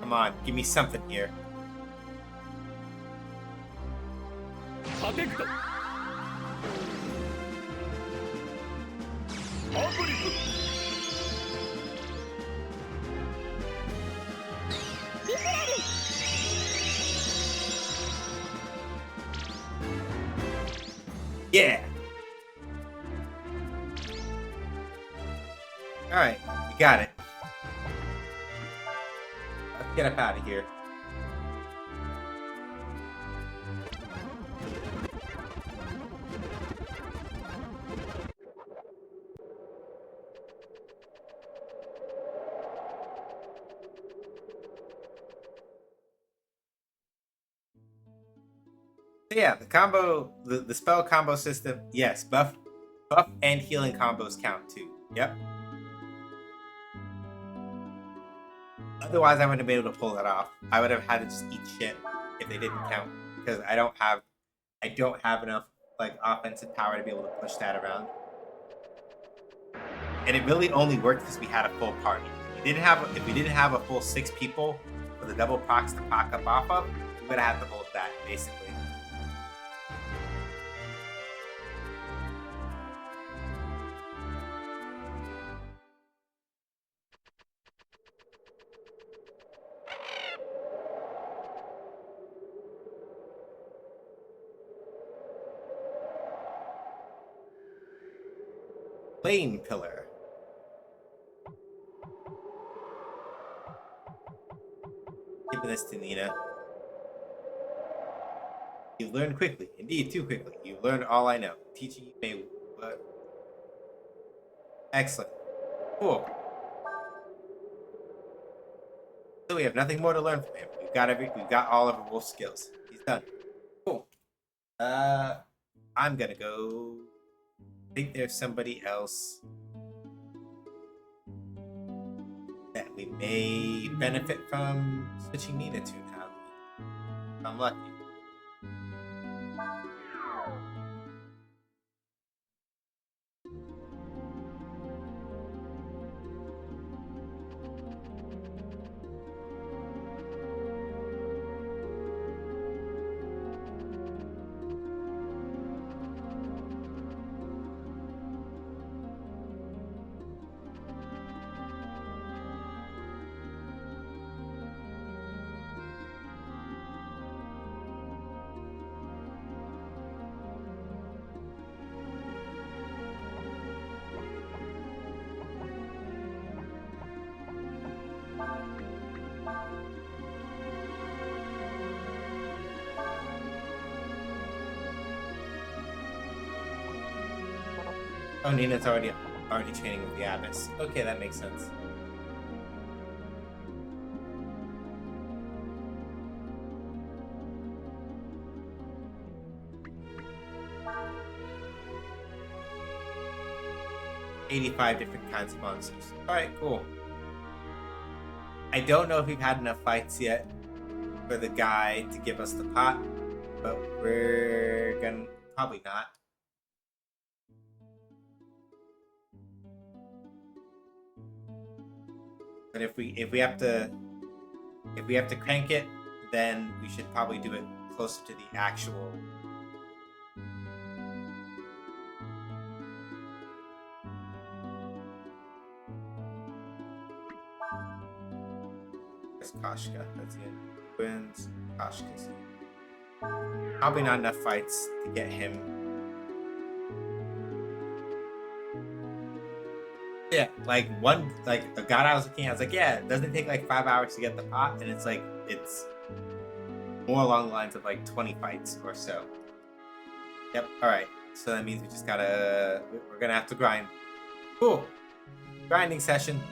Come on, give me something here. Protect! Uplift! Yeah! Alright, we got it. Let's get up out of here. So yeah, the combo, the spell combo system, yes, buff and healing combos count too. Yep. Otherwise, I wouldn't have been able to pull that off. I would have had to just eat shit if they didn't count because I don't have enough like offensive power to be able to push that around. And it really only worked because we had a full party. If we didn't have a full 6 people for the double procs to proc up off of, we would have had to hold that basically. Flame Pillar. Giving this to Nina. You've learned quickly. Indeed, too quickly. You've learned all I know. Teaching you may... Excellent. Cool. So we have nothing more to learn from him. We've got all of our wolf skills. He's done. Cool. I'm gonna go. I think there's somebody else that we may benefit from switching Nina to now. If I'm lucky. Oh, Nina's already training with the Abyss. Okay, that makes sense. $85 different kinds of monsters. Alright, cool. I don't know if we've had enough fights yet for the guy to give us the pot, but we're gonna probably not. But if we have to crank it, then we should probably do it closer to the actual. It's Koshka. That's it. Wins. Koshka's. Probably not enough fights to get him. Yeah, like a god I was looking at, I was like, yeah, it doesn't take like 5 hours to get the pot, and it's like it's more along the lines of like 20 fights or so. Yep, alright. So that means we're gonna have to grind. Cool. Grinding session.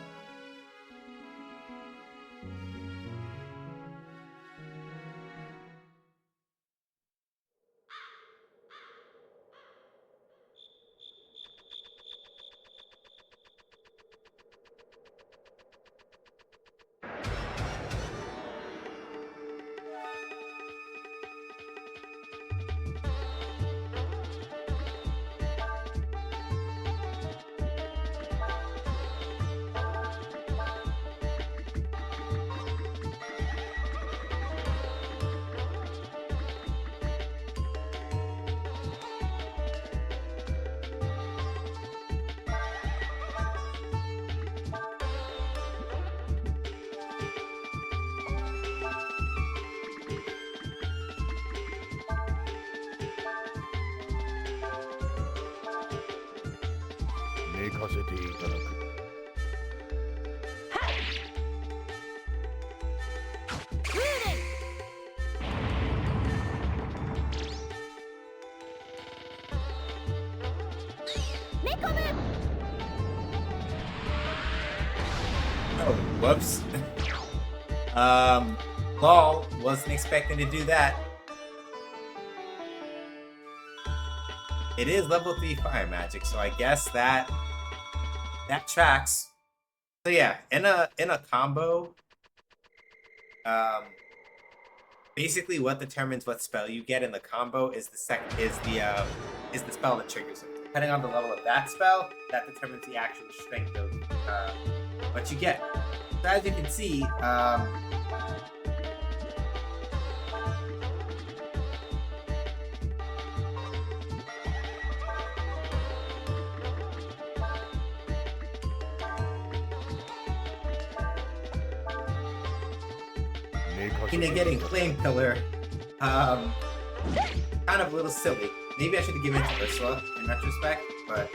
Oh, whoops. Lol, wasn't expecting to do that. It is level 3 fire magic, so I guess that tracks. So yeah, in a combo, basically what determines what spell you get in the combo is the spell that triggers it. Depending on the level of that spell, that determines the actual strength of what you get. So as you can see, getting Flame Pillar, kind of a little silly. Maybe I should have given it to Ursula in retrospect, but.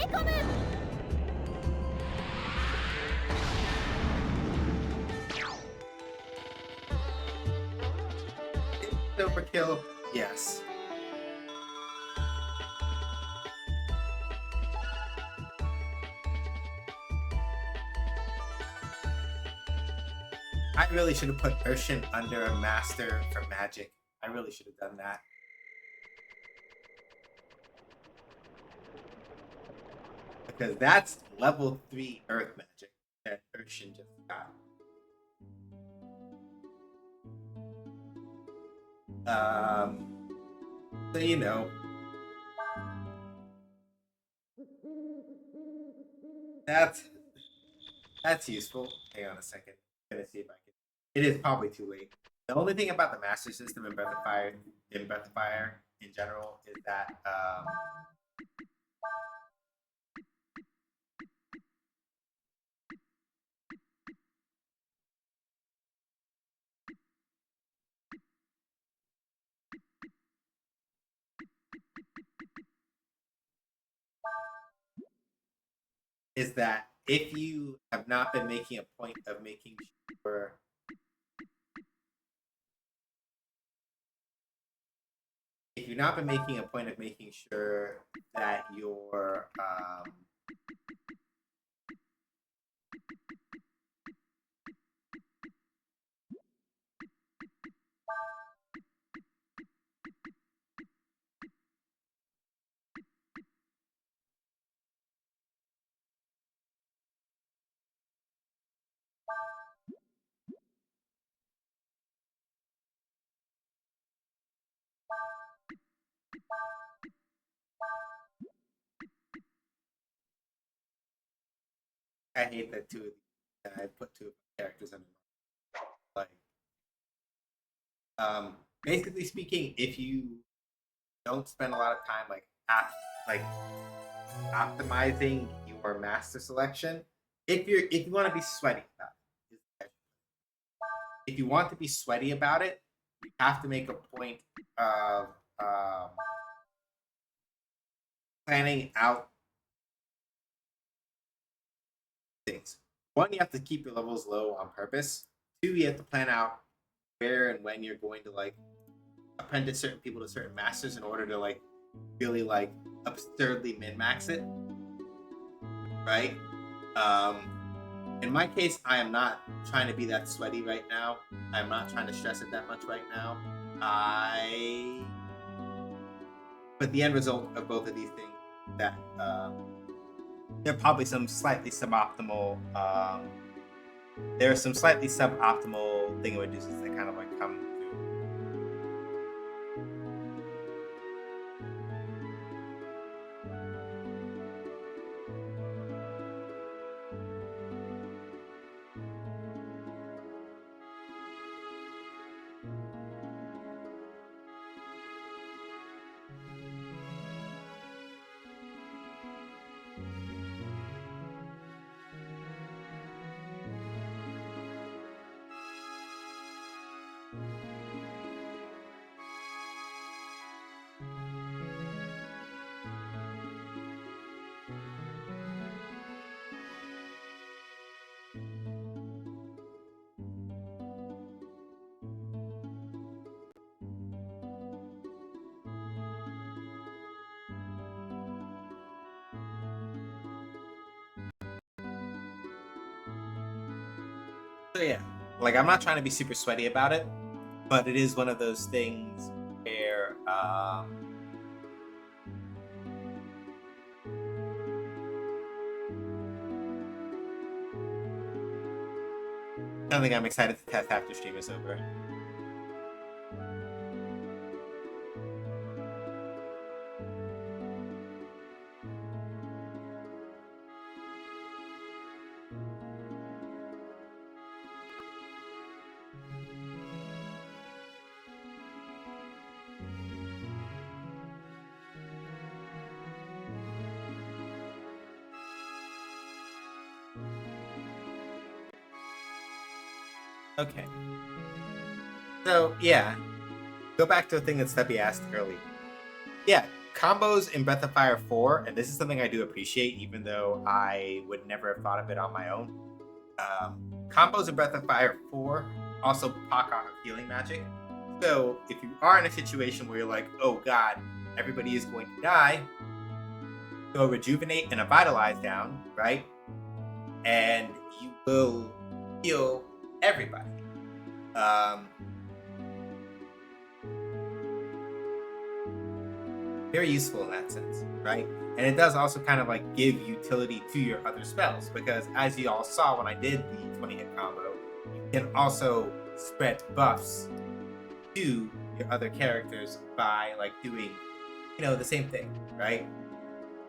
め込む Overkill? Yes. I really should have put Urshin under a master for magic. I really should have done that. Because that's level 3 earth magic that Urshin just got. So you know. That's useful. Hang on a second. I'm gonna see if I can. It is probably too late. The only thing about the master system in Breath of Fire, in general, is that if you have not been making a point of making sure that your I hate that I put two characters under like basically speaking, if you don't spend a lot of time like optimizing your master selection, if you want to be sweaty about it, if you want to be sweaty about it, you have to make a point of planning out things. One, you have to keep your levels low on purpose. Two, you have to plan out where and when you're going to like apprentice certain people to certain masters in order to like really like absurdly min-max it. Right? In my case, I am not trying to be that sweaty right now. I'm not trying to stress it that much right now. But the end result of both of these things that there are probably some slightly suboptimal there are some slightly suboptimal thingamajuices that kind of like come through. So yeah, like I'm not trying to be super sweaty about it, but it is one of those things where something I'm excited to test after stream is over. Okay. So yeah, go back to the thing that Stubby asked earlier. Yeah, combos in Breath of Fire 4, and this is something I do appreciate, even though I would never have thought of it on my own. Combos in Breath of Fire 4 also proc off of healing magic. So if you are in a situation where you're like, oh god, everybody is going to die, go Rejuvenate and a Vitalize down, right? And you will heal everybody. Very useful in that sense, right? And it does also kind of like give utility to your other spells, because as you all saw when I did the 20-hit combo, you can also spread buffs to your other characters by like doing, the same thing, right?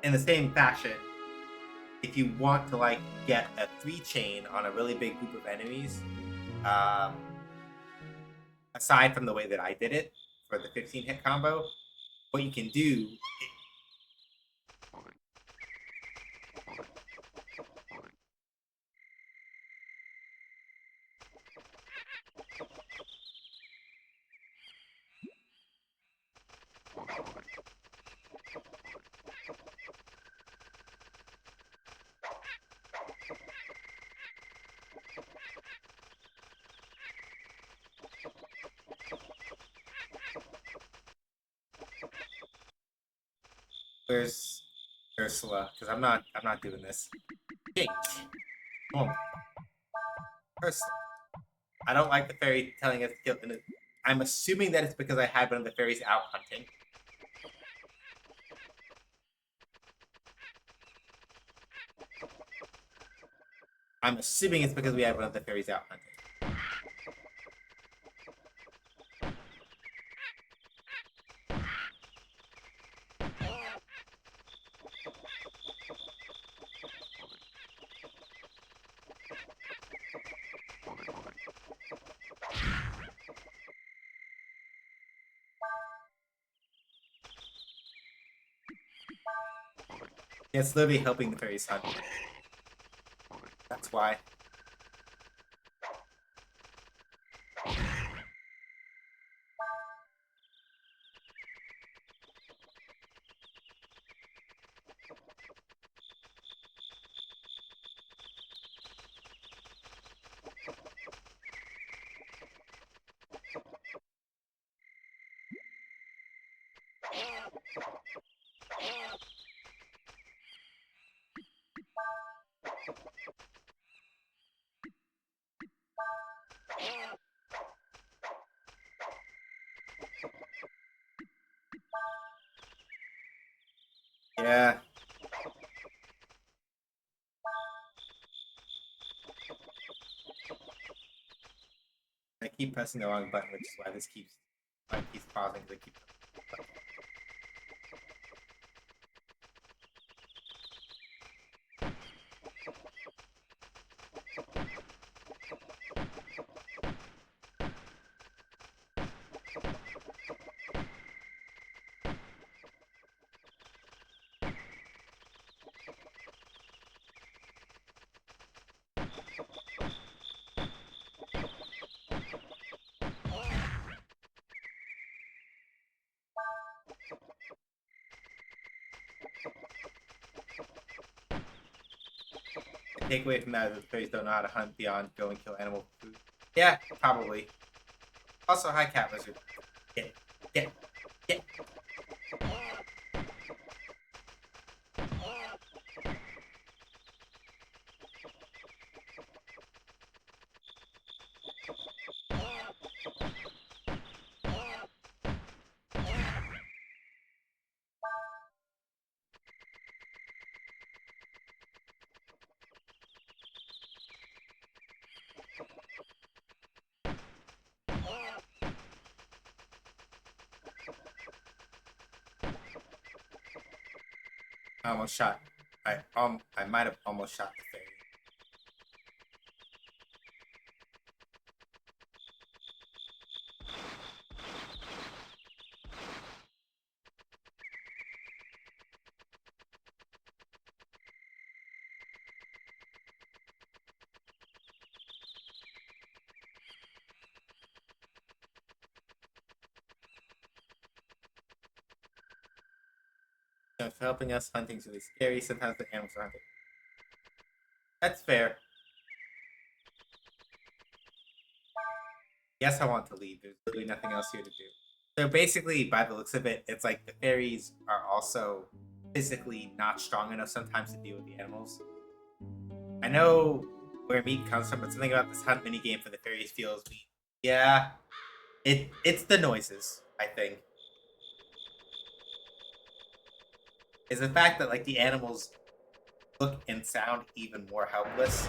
In the same fashion, if you want to like get a 3-chain on a really big group of enemies, aside from the way that I did it for the 15-hit combo, what you can do. Where's Ursula? Because I'm not doing this. Change. Boom. Ursula. I don't like the fairy telling us to kill. I'm assuming that it's because I had one of the fairies out hunting. I'm assuming it's because we had one of the fairies out hunting. It's literally helping the fairies hunt. That's why. Yeah. I keep pressing the wrong button, which is why this keeps pausing. Because I keep. Take away from that is the fairies don't know how to hunt beyond go and kill animal food. Yeah, probably. Also, hi, cat lizard. Get. I almost shot. I might have almost shot the fairy. for helping us. Hunting's really scary. Sometimes the animals are hunted. That's fair. Yes, I want to leave. There's literally nothing else here to do. So basically, by the looks of it, it's like the fairies are also physically not strong enough sometimes to deal with the animals. I know where meat comes from, but something about this hunt minigame for the fairies feels meat. Yeah, it's the noises, I think. Is the fact that like the animals look and sound even more helpless.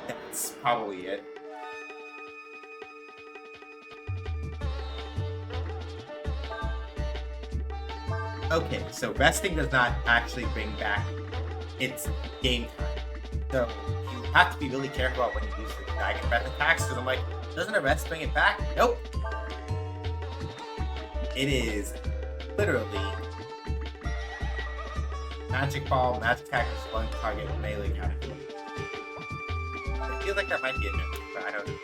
That's probably it. Okay, so resting does not actually bring back its game time. So you have to be really careful about when you use the dragon breath attacks, because I'm like, doesn't a rest bring it back? Nope. It is literally magic ball, magic attack, one target, melee category. I feel like that might be a note, but I don't know.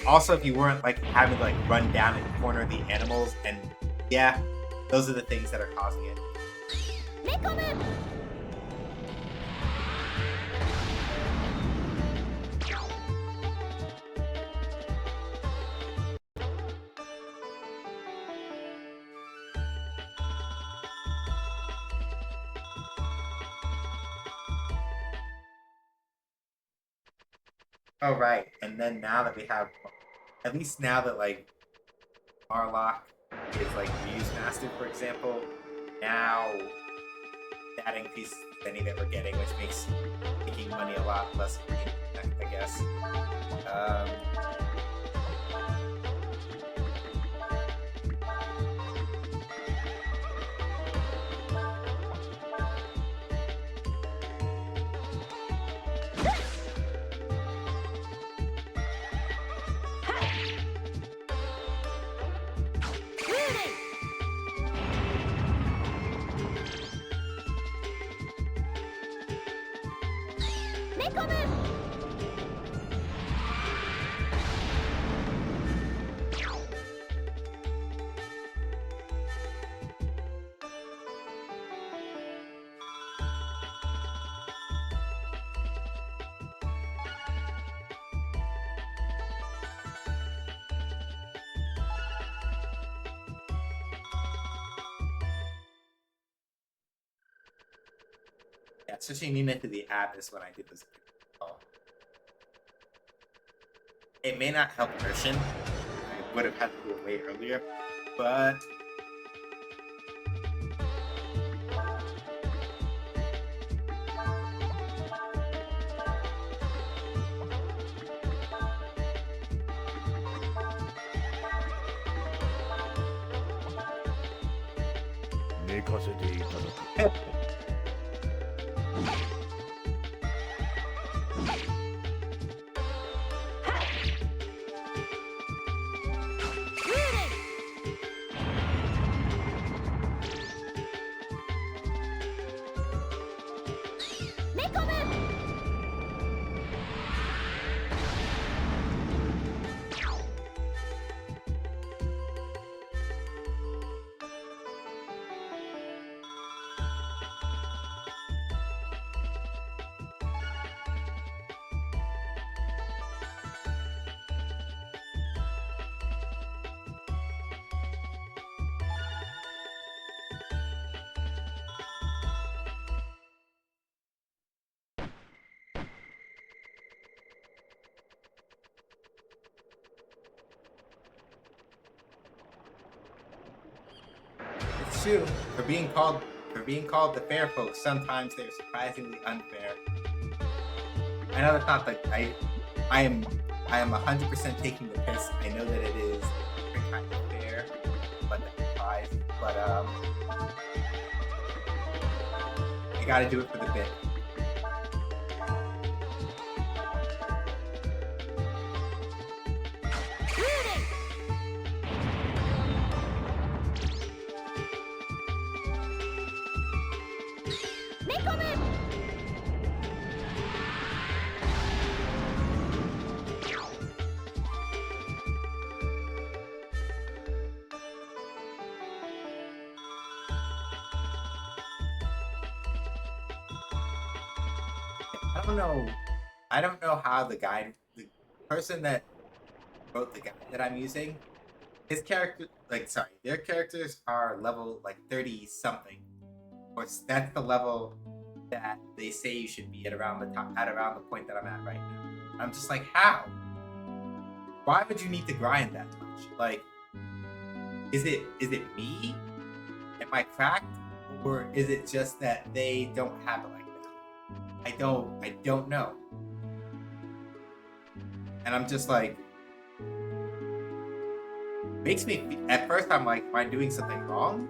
Also, if you weren't like having to like run down and corner the animals, and yeah, those are the things that are causing it. Oh right, and then now that we have, at least now that like Marlock is like Ryu's master, for example, now that increases the money that we're getting, which makes making money a lot less, I guess. Yeah, switching Nina to the app is when I did this. It may not help Urshan. I would have had to do it way earlier, but it's true. For being called the fair folks, sometimes they're surprisingly unfair. I know that's not like I am 100% taking the piss. I know that it is different kind of fair, but that applies. But I gotta do it for the bit. don't know. I don't know how the person that wrote the guide that I'm using, his character, like, sorry, their characters are level like 30 something. That's the level that they say you should be at around the point that I'm at right now. I'm just like, how? Why would you need to grind that much? Like, is it me? Am I cracked? Or is it just that they don't have it like that? I don't know. And I'm just like, makes me at first I'm like, am I doing something wrong?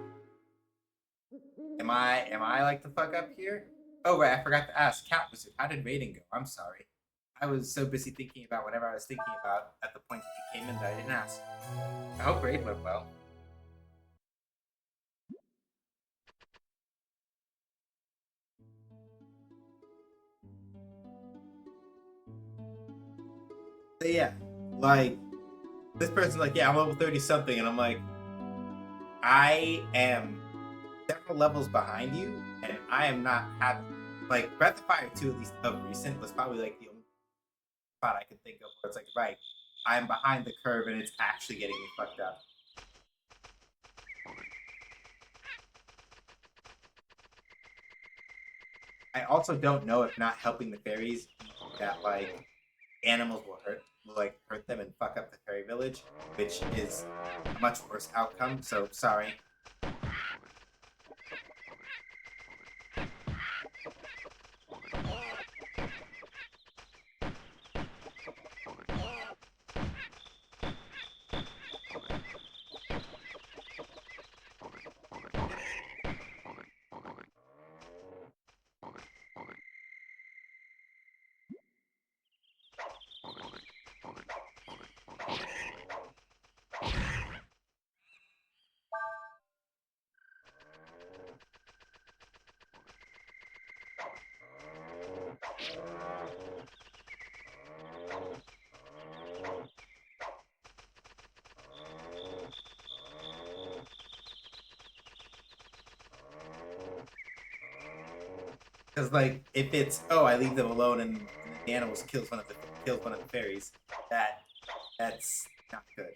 Am I like the fuck up here? Oh right, I forgot to ask. Cat Wizard, how did rating go? I'm sorry. I was so busy thinking about whatever I was thinking about at the point that you came in that I didn't ask. I hope raid went well. So yeah, like this person's like, yeah, I'm level 30 something, and I'm like, I am several levels behind you, and I am not having like Breath of Fire 2 at least of recent was probably like the only spot I could think of where it's like, right, I'm behind the curve and it's actually getting me fucked up. I also don't know if not helping the fairies that like animals will hurt them and fuck up the fairy village, which is a much worse outcome. So sorry. Because like if it's I leave them alone and the animals kills one of the fairies, that's not good.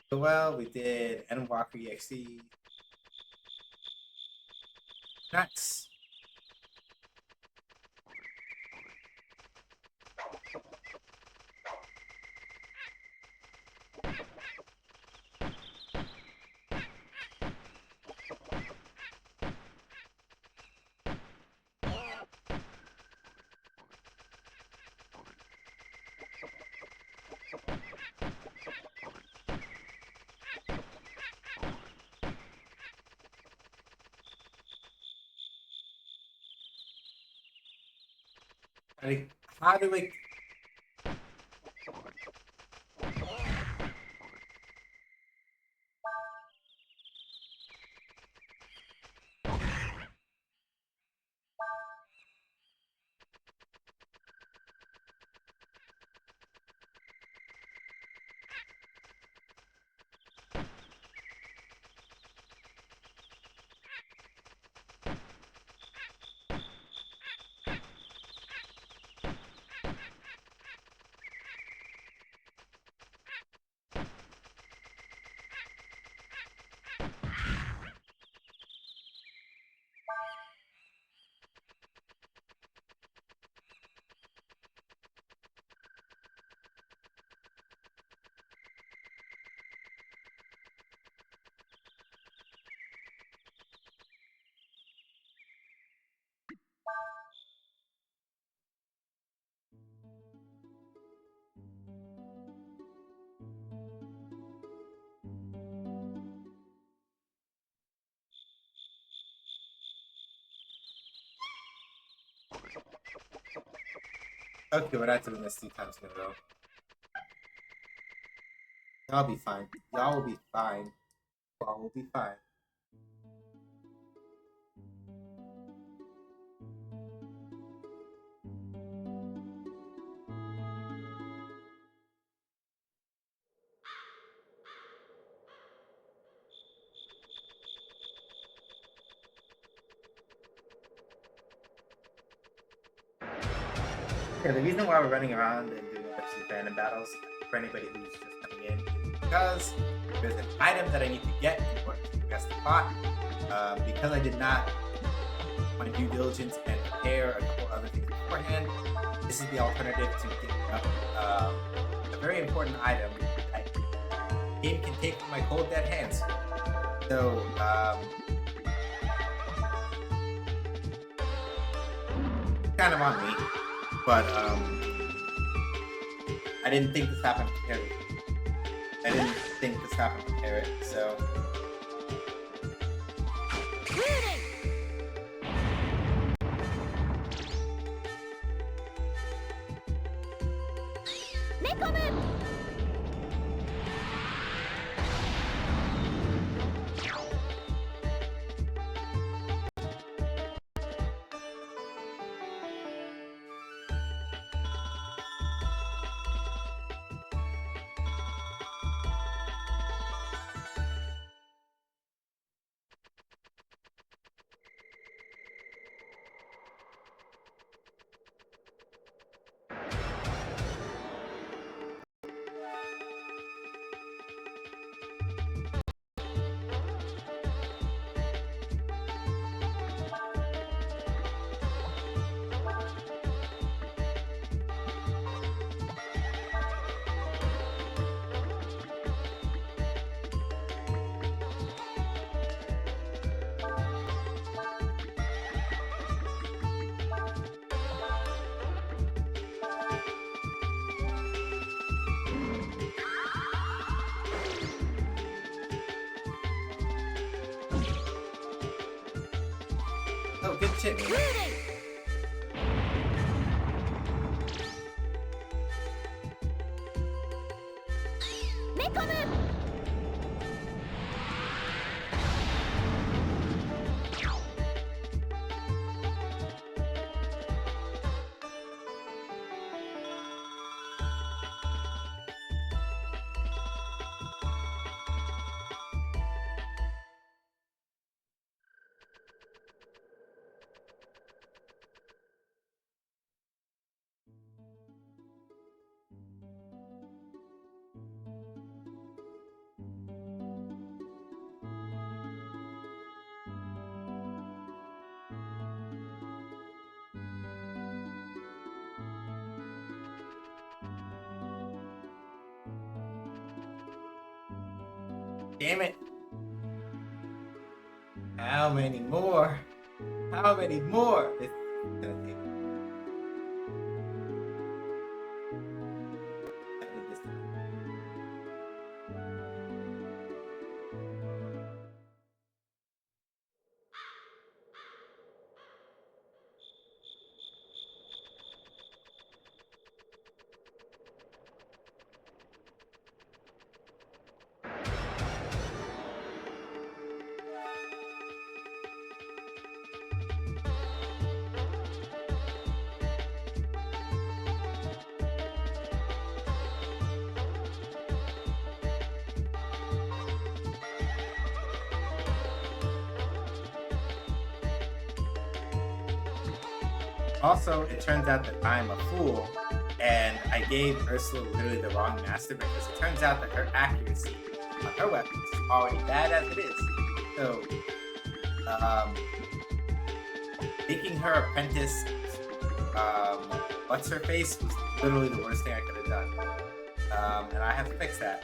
So well, we did Endwalker EXE. Nice. Like, how do we? Okay, we're not doing this 3 times in a row. Y'all be fine. Y'all will be fine. Y'all will be fine. Yeah, the reason why we're running around and doing a bunch of random battles for anybody who's just coming in is because there's an item that I need to get in order to progress the plot. Because I did not my due diligence and prepare a couple other things beforehand, this is the alternative to getting up a very important item that the game can take from my cold dead hands. So, kind of on me, but I didn't think this happened to Harry. I didn't think this happened to Harry, so. Oh, good shit. Damn it. How many more? How many more? It's gonna take. I need this. Also, it turns out that I'm a fool, and I gave Ursula literally the wrong master because it turns out that her accuracy on her weapons is already bad as it is. So, making her apprentice, what's her face, was literally the worst thing I could have done. And I have to fix that.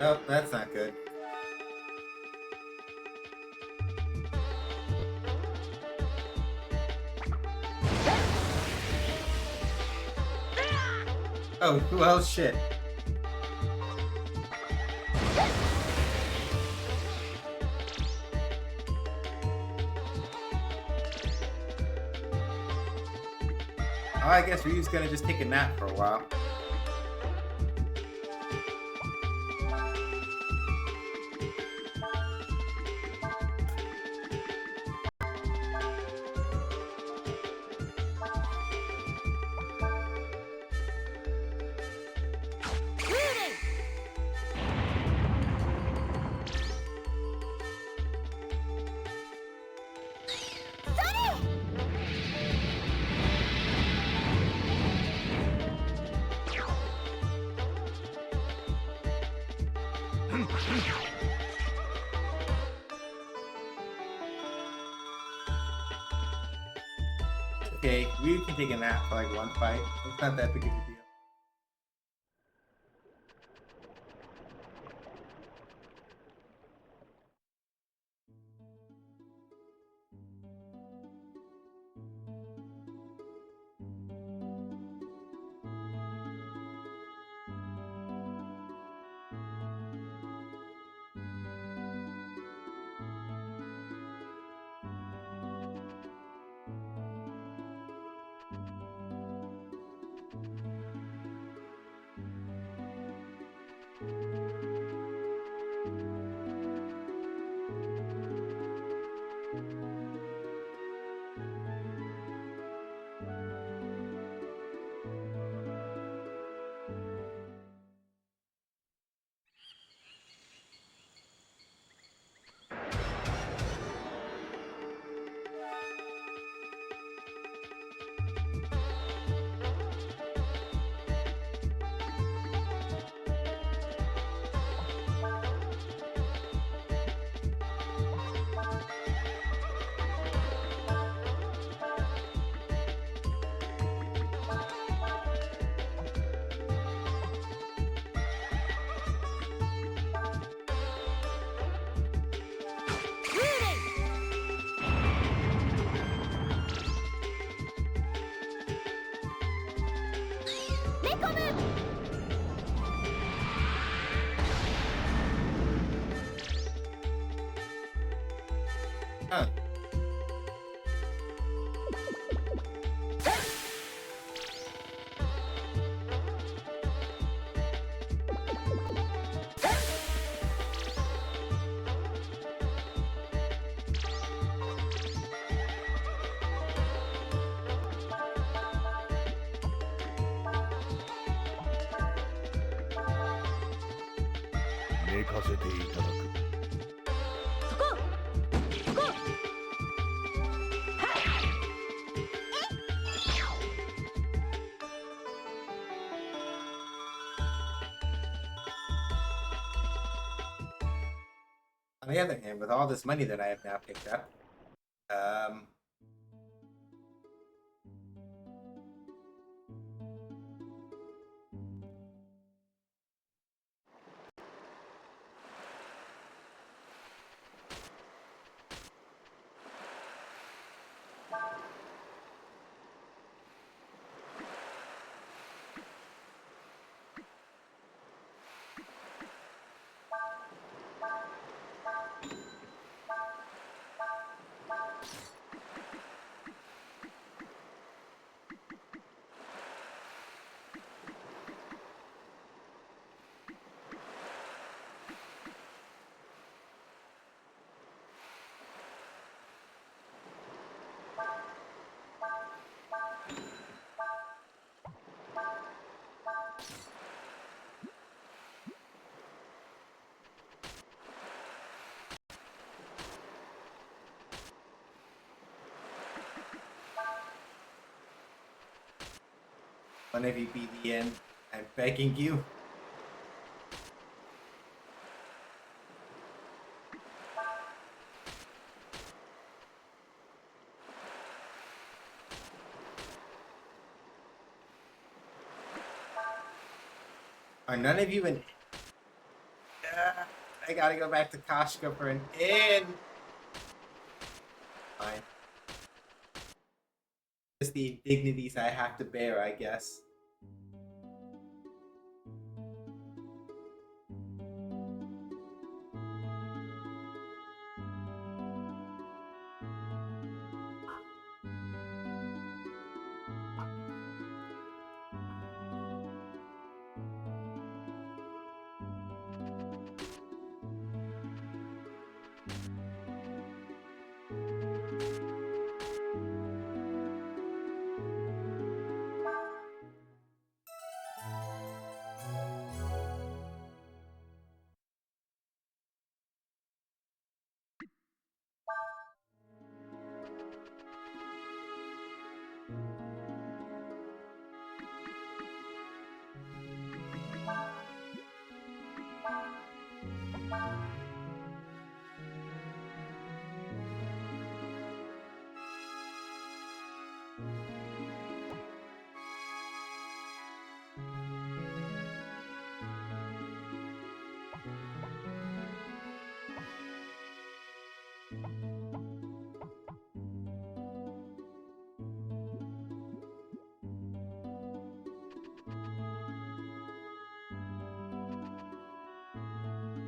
Oh, that's not good. Oh, well, shit. Oh, I guess Ryu's gonna just take a nap for a while. Shooting! Sonny! Okay, Ryu can take a nap for like one fight. It's not that big of a deal. Huh. On the other hand, with all this money that I have now picked up, um, whenever you beat the end, I'm begging you. Are none of you in? I gotta go back to Kashka for an inn. Fine. Just the indignities I have to bear, I guess.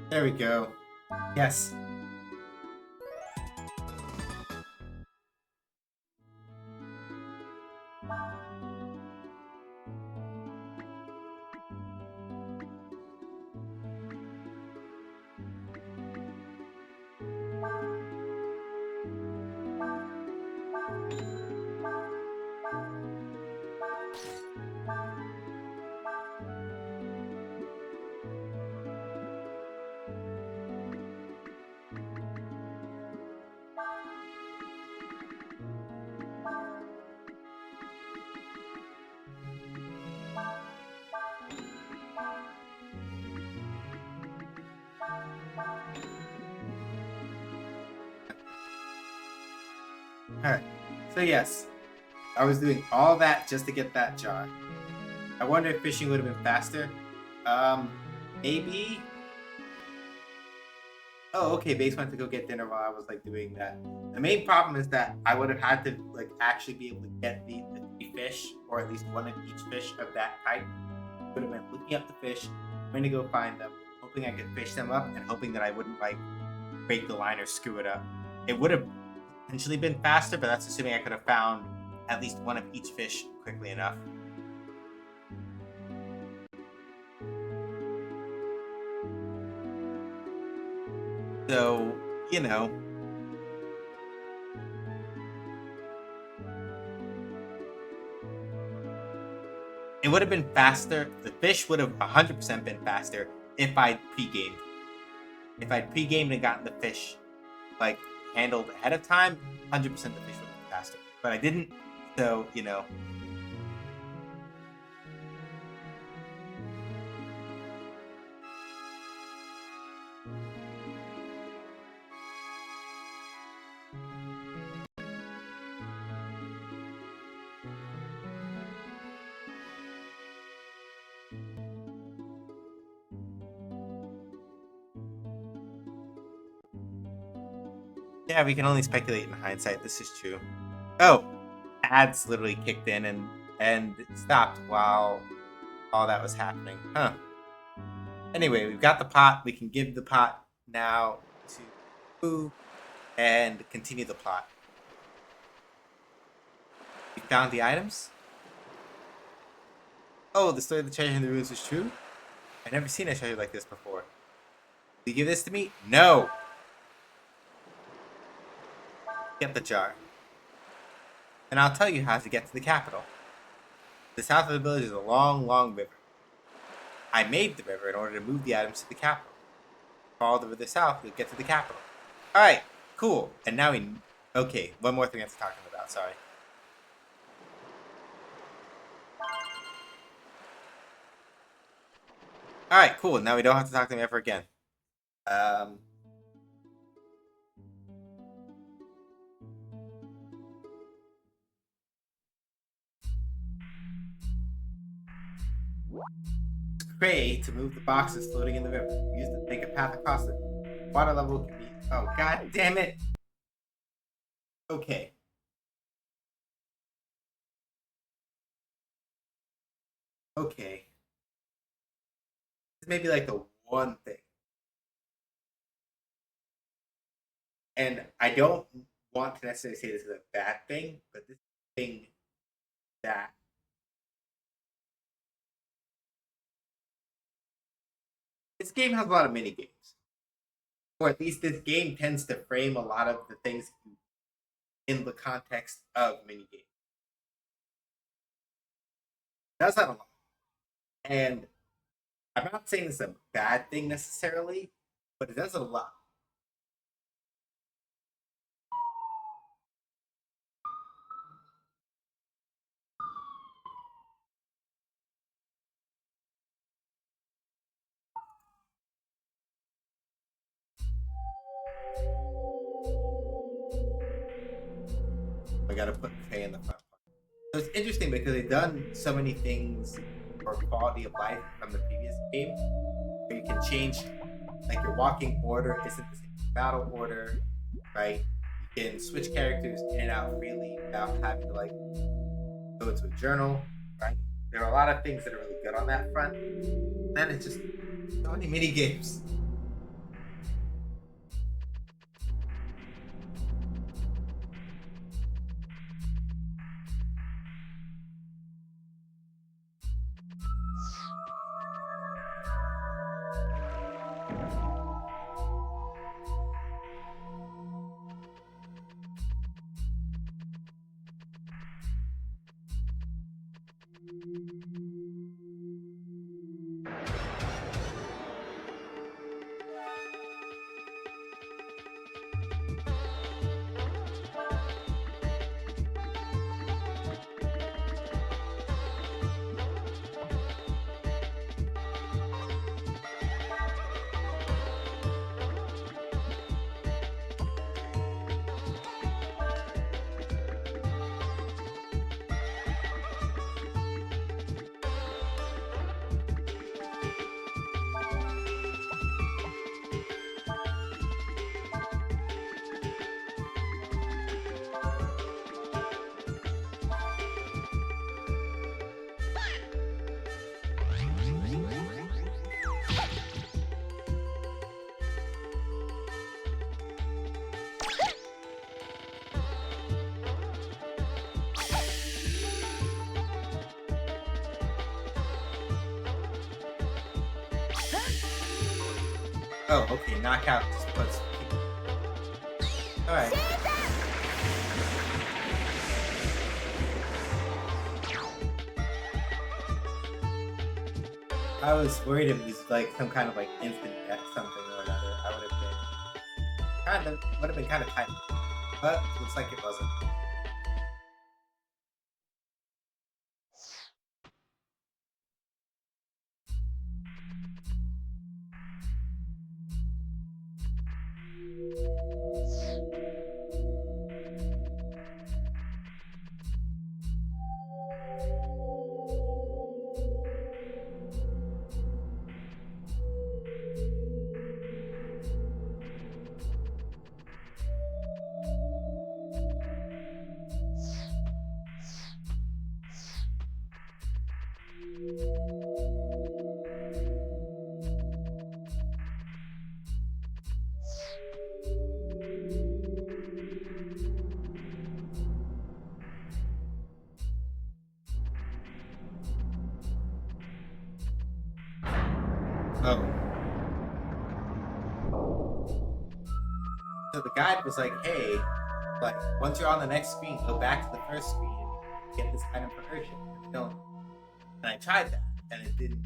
There we go. Yes. Alright. So yes, I was doing all that just to get that jar. I wonder if fishing would have been faster. Maybe. Oh, okay. Base went to go get dinner while I was like doing that. The main problem is that I would have had to like actually be able to get the 3 fish, or at least one of each fish of that type. Would have been looking up the fish, going to go find them, hoping I could fish them up, and hoping that I wouldn't like break the line or screw it up. It would have potentially been faster, but that's assuming I could have found at least one of each fish quickly enough. So, you know. It would have been faster. The fish would have 100% been faster if I'd pre-gamed. If I'd pre-gamed and gotten the fish, like, handled ahead of time, 100% the fish would have been faster. But I didn't, so, you know. Yeah, we can only speculate in hindsight. This is true. Oh, ads literally kicked in and stopped while all that was happening. Huh. Anyway, we've got the pot. We can give the pot now to Boo and continue the plot. We found the items? Oh, the story of the treasure in the ruins is true? I've never seen a treasure like this before. Will you give this to me? No! Get the jar. And I'll tell you how to get to the capital. The south of the village is a long, long river. I made the river in order to move the items to the capital. Follow the river south, you'll get to the capital. Alright, cool. And now we... Okay, one more thing I have to talk to him about, sorry. Alright, cool. Now we don't have to talk to him ever again. Pray to move the boxes floating in the river. Use it to make a path across it. Water level can be. Oh, god damn it! Okay. Okay. This may be like the one thing. And I don't want to necessarily say this is a bad thing, but this thing that this game has a lot of mini games. Or at least this game tends to frame a lot of the things in the context of mini games. It does that a lot. And I'm not saying it's a bad thing necessarily, but it does it a lot. I gotta put K in the front part. So it's interesting because they've done so many things for quality of life from the previous game. Where you can change, like your walking order isn't the same battle order, right? You can switch characters in and out freely without having to like go into a journal, right? There are a lot of things that are really good on that front. Then it's just so many mini games. Oh, okay, knockout just puts people. Alright. I was worried it was like some kind of like instant death something or another. I would have been kind of tight. But looks like it wasn't. Oh. So the guide was like, hey, like once you're on the next screen, go back to the first screen and get this kind of progression. No. And I tried that and it didn't.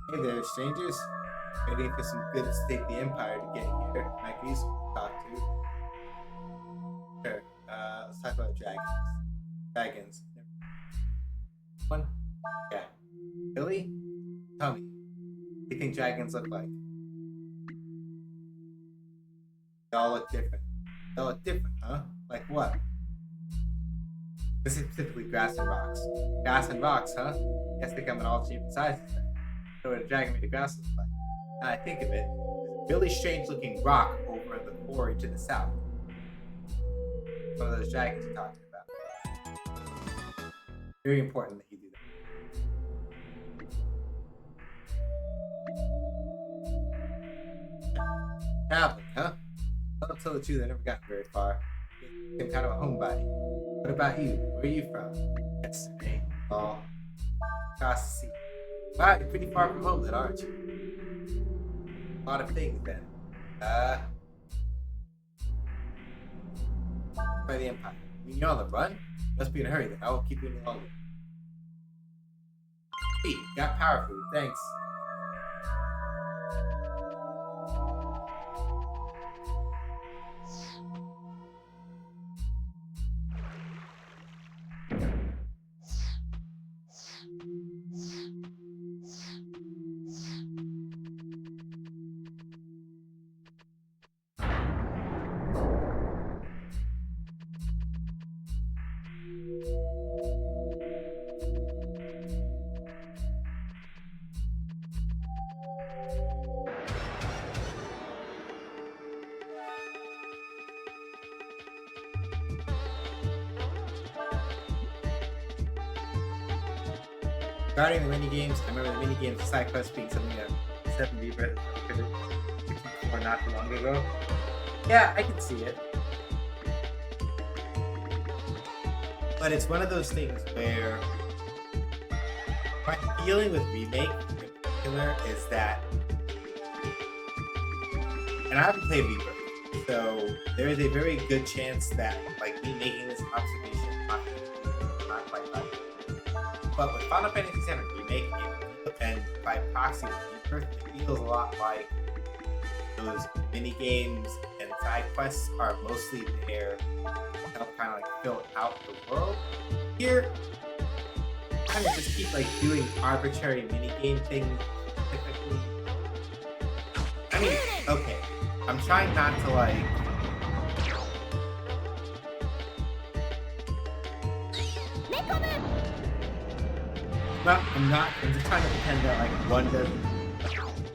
Hey there, strangers. Waiting for some goods to take the Empire to get here. I could use someone to talk to. Sure. Let's talk about dragons. Dragons. One? Yeah. Billy? Tell me. What do you think dragons look like? They all look different. They all look different, huh? Like what? This is specifically grass and rocks. Grass and rocks, huh? Guess they come in all shapes and sizes. Know what a dragon made of grass looks like. Now I think of it, there's a really strange looking rock over in the quarry to the south. One of those dragons you're talking about. Very important that you do that. Traveling, huh? I'll tell the truth, I never got very far. I'm kind of a homebody. What about you? Where are you from? Yesterday. Oh, across the sea. Wow, you're pretty far from home then, aren't you? A lot of things then. By the Empire. I mean, you're on the run? Must be in a hurry then. I won't keep you any longer. Hey, got power food. Thanks. Regarding the minigames, I remember the minigames side quest being something that 7 Rebirth could have not too long ago. Yeah, I can see it. But it's one of those things where my feeling with Remake in particular is that, and I haven't played Rebirth, so there is a very good chance that like me making this observation not quite right. But with Final Fantasy VII Remake, and by proxy with Rebirth, it feels a lot like those mini games and side quests are mostly there to help kind of like fill out the world. Here, kind of just keep like doing arbitrary mini game things specifically. I mean, okay, I'm trying not to like. I'm just trying to pretend that like one does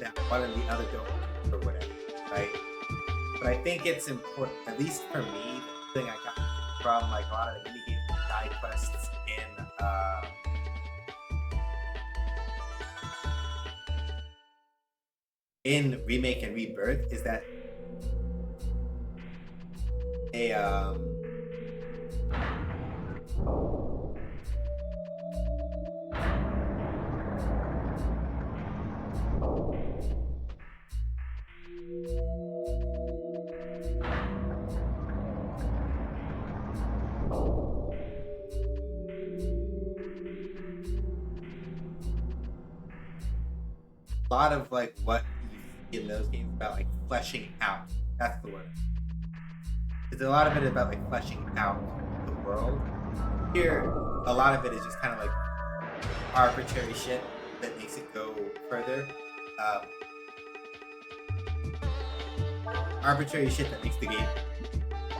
that one and the other don't, or whatever, right? But I think it's important, at least for me, the thing I got from like a lot of the minigame side quests in Remake and Rebirth is that a lot of like what you see in those games about like fleshing out. That's the word. There's a lot of it about like fleshing out the world. Here, a lot of it is just kind of like arbitrary shit that makes it go further. Arbitrary shit that makes the game.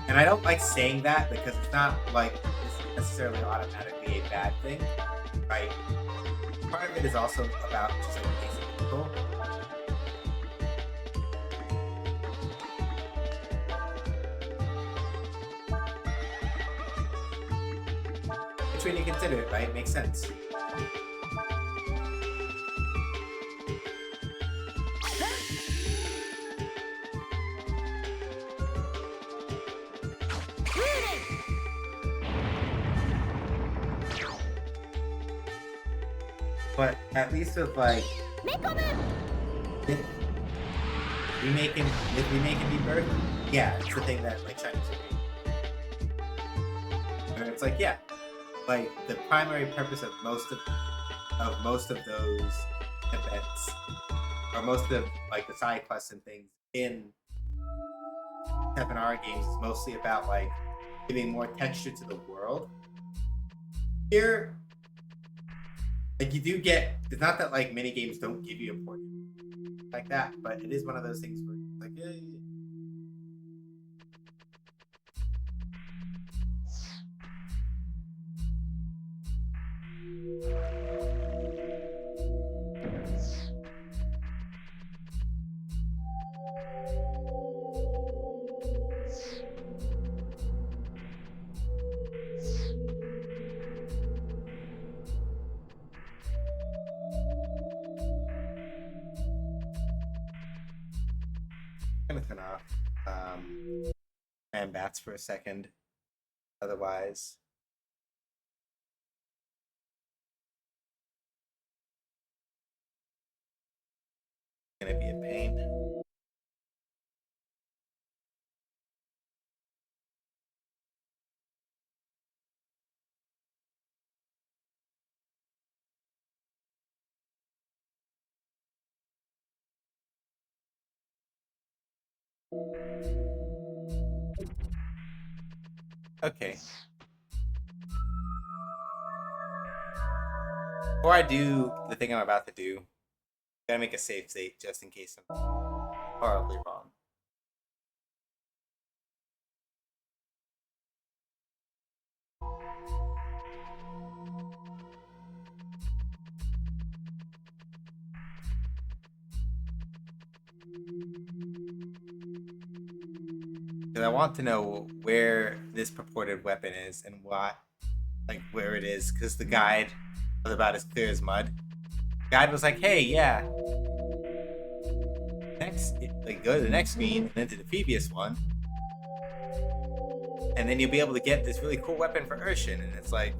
And I don't like saying that because it's not like it's necessarily automatically a bad thing, right? Part of it is also about just like basic people. Which when you consider it, right, makes sense. But at least with like Remake and Rebirth, yeah, it's the thing that like Chinese are doing. And it's like, yeah, like the primary purpose of most of those events, or most of like the side quests and things in 7R games is mostly about like giving more texture to the world. Here, like you do get, it's not that like many games don't give you important like that, but it is one of those things where it's like, yeah. I'm gonna turn off and bats for a second. Otherwise, it's gonna be a pain. Okay. Before I do the thing I'm about to do, I'm gonna make a save state just in case I'm horribly wrong. Because I want to know where this purported weapon is and what, like where it is. Because the guide was about as clear as mud. The guide was like, "Hey, yeah, next, like go to the next screen and then to the previous one, and then you'll be able to get this really cool weapon for Urshin." And it's like,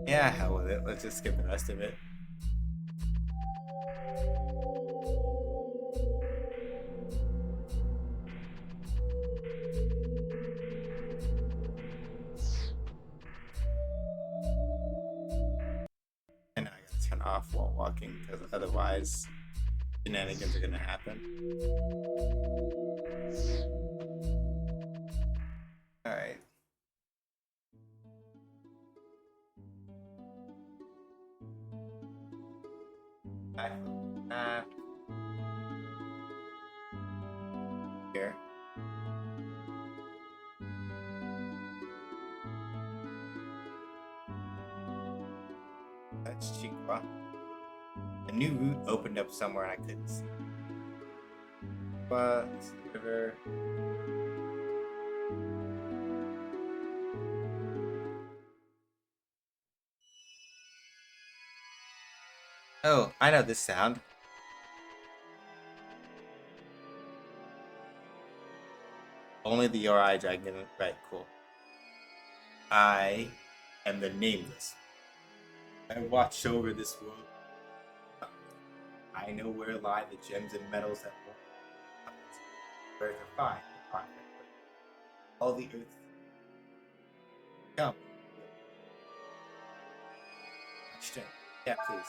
yeah, hell with it. Let's just skip the rest of it. And I gotta turn off while walking because otherwise shenanigans are gonna happen. Alright. Back from the map. Here. That's Chikwa. A new route opened up somewhere and I couldn't see. But river. Oh, I know this sound. Only the Uri dragon. Right, cool. I am the Nameless. I watch over this world. I know where lie the gems and metals that will where to find the pocket. All the earth. Come. Strength. Yeah, please.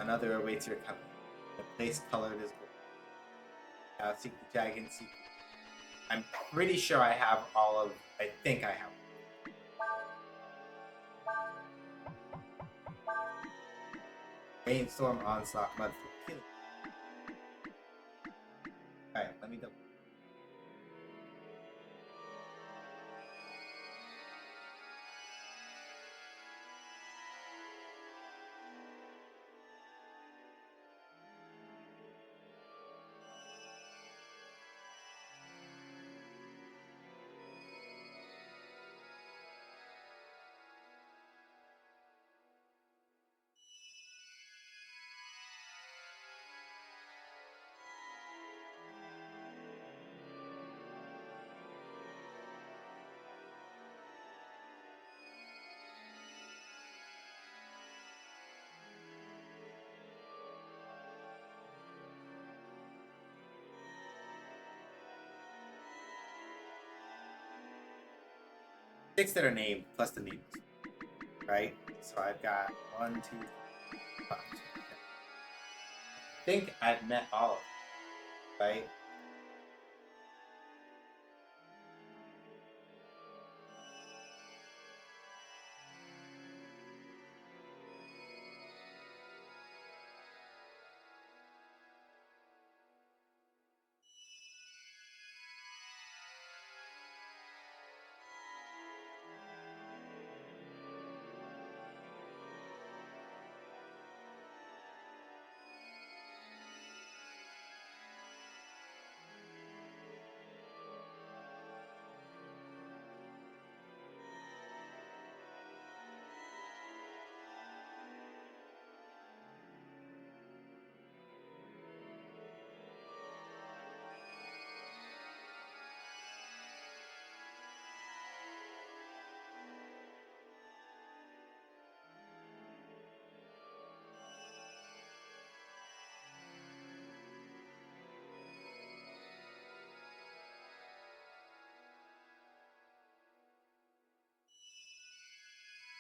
Another awaits your coming. The place colored as gold. Now seek the dragon, seek. I'm pretty sure I have all of. I think I have. Rainstorm, onslaught, mud, killing. All right, let me double. Six that are named plus the names, right? So I've got 1, 2, 3, 4, 5. I think I've met all of them, right?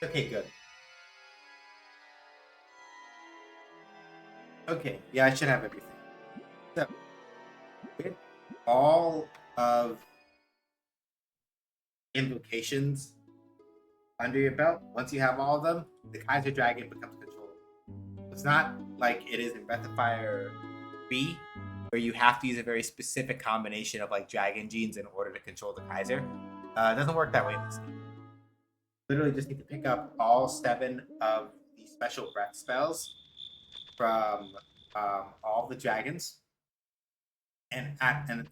Okay, good. Okay, yeah, I should have everything. So, with all of invocations under your belt, once you have all of them, the Kaiser Dragon becomes controllable. It's not like it is in Breath of Fire B, where you have to use a very specific combination of like dragon genes in order to control the Kaiser. It doesn't work that way in this game. Literally just need to pick up all 7 of the special breath spells from all the dragons, and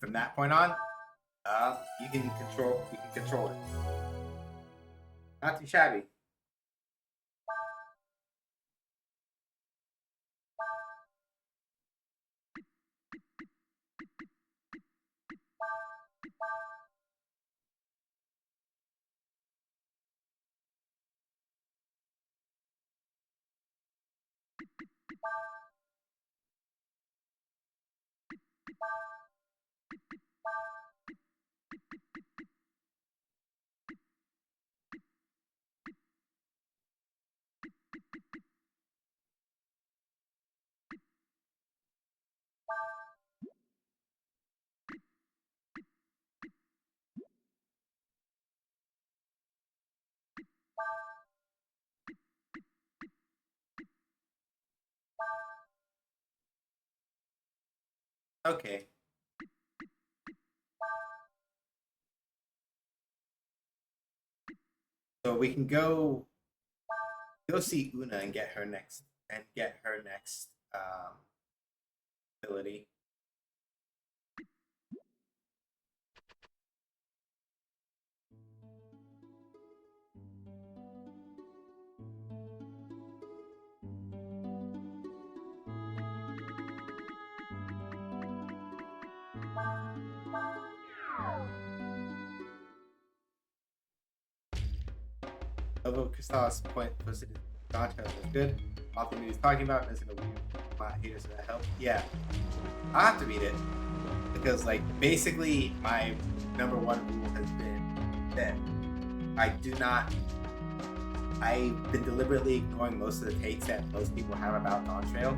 from that point on, you can control it. Not too shabby. Okay. So we can go see Una and get her next ability. Although Crystal's point was it Dante was good. All the he's talking about is in a weird haters that help. Yeah. I have to read it. Because like basically my number one rule has been that I do not I've been deliberately ignoring most of the takes that most people have about Dawn Trail.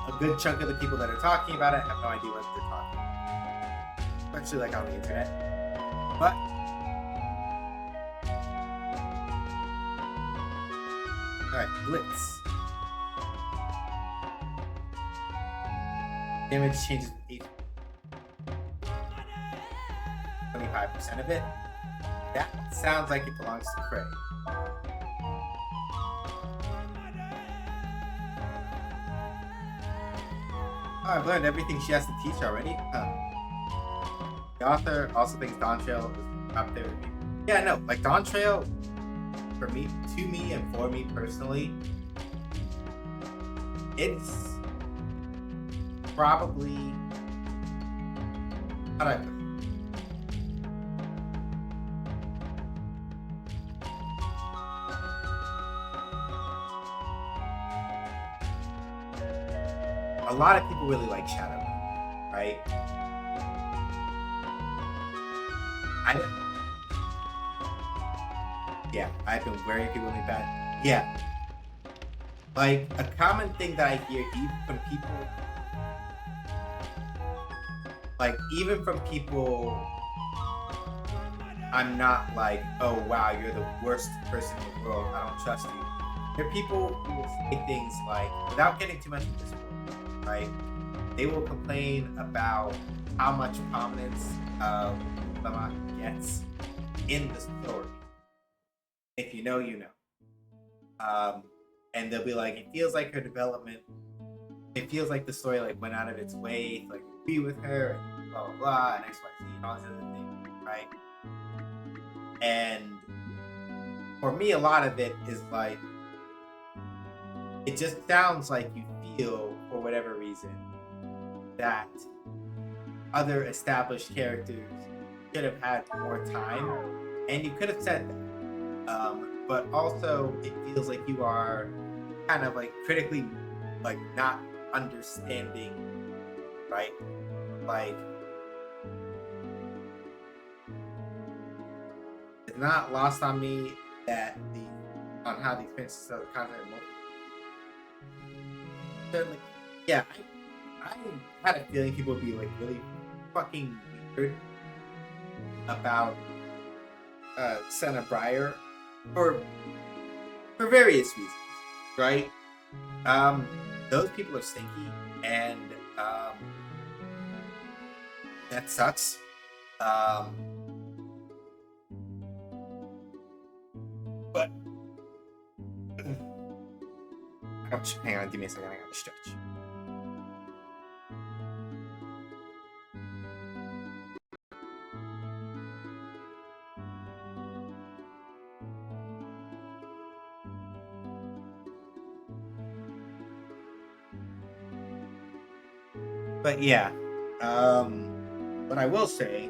A good chunk of the people that are talking about it have no idea what they're talking about, especially like on the internet. But alright, Blitz. Damage changes with 25% of it. That sounds like it belongs to Cray. Oh, I've learned everything she has to teach already. Huh. The author also thinks Dawn Trail is up there with me. Yeah, no, like Dawn Trail, for me, to me, and for me personally, it's probably, how do I put it? A lot of people really like Shadow, right? I've been wearing people like that. Yeah. Like, a common thing that I hear even from people, I'm not like, oh wow, you're the worst person in the world, I don't trust you. There are people who will say things like, without getting too much into this world, right? They will complain about how much prominence Lama gets in the story. If you know, you know. And they'll be like, it feels like her development, it feels like the story like went out of its way to like be with her and blah blah blah and XYZ and all these other things, right? And for me, a lot of it is like, it just sounds like you feel, for whatever reason, that other established characters should have had more time, and you could have said that. But also, it feels like you are kind of like critically, like not understanding, right? Like, it's not lost on me that on how the experiences of the content certainly, yeah, I had a feeling people would be like really fucking weird about Senna Briar for various reasons, right? Those people are stinky, and that sucks. But hang on, give me a second. I gotta stretch. But yeah, what I will say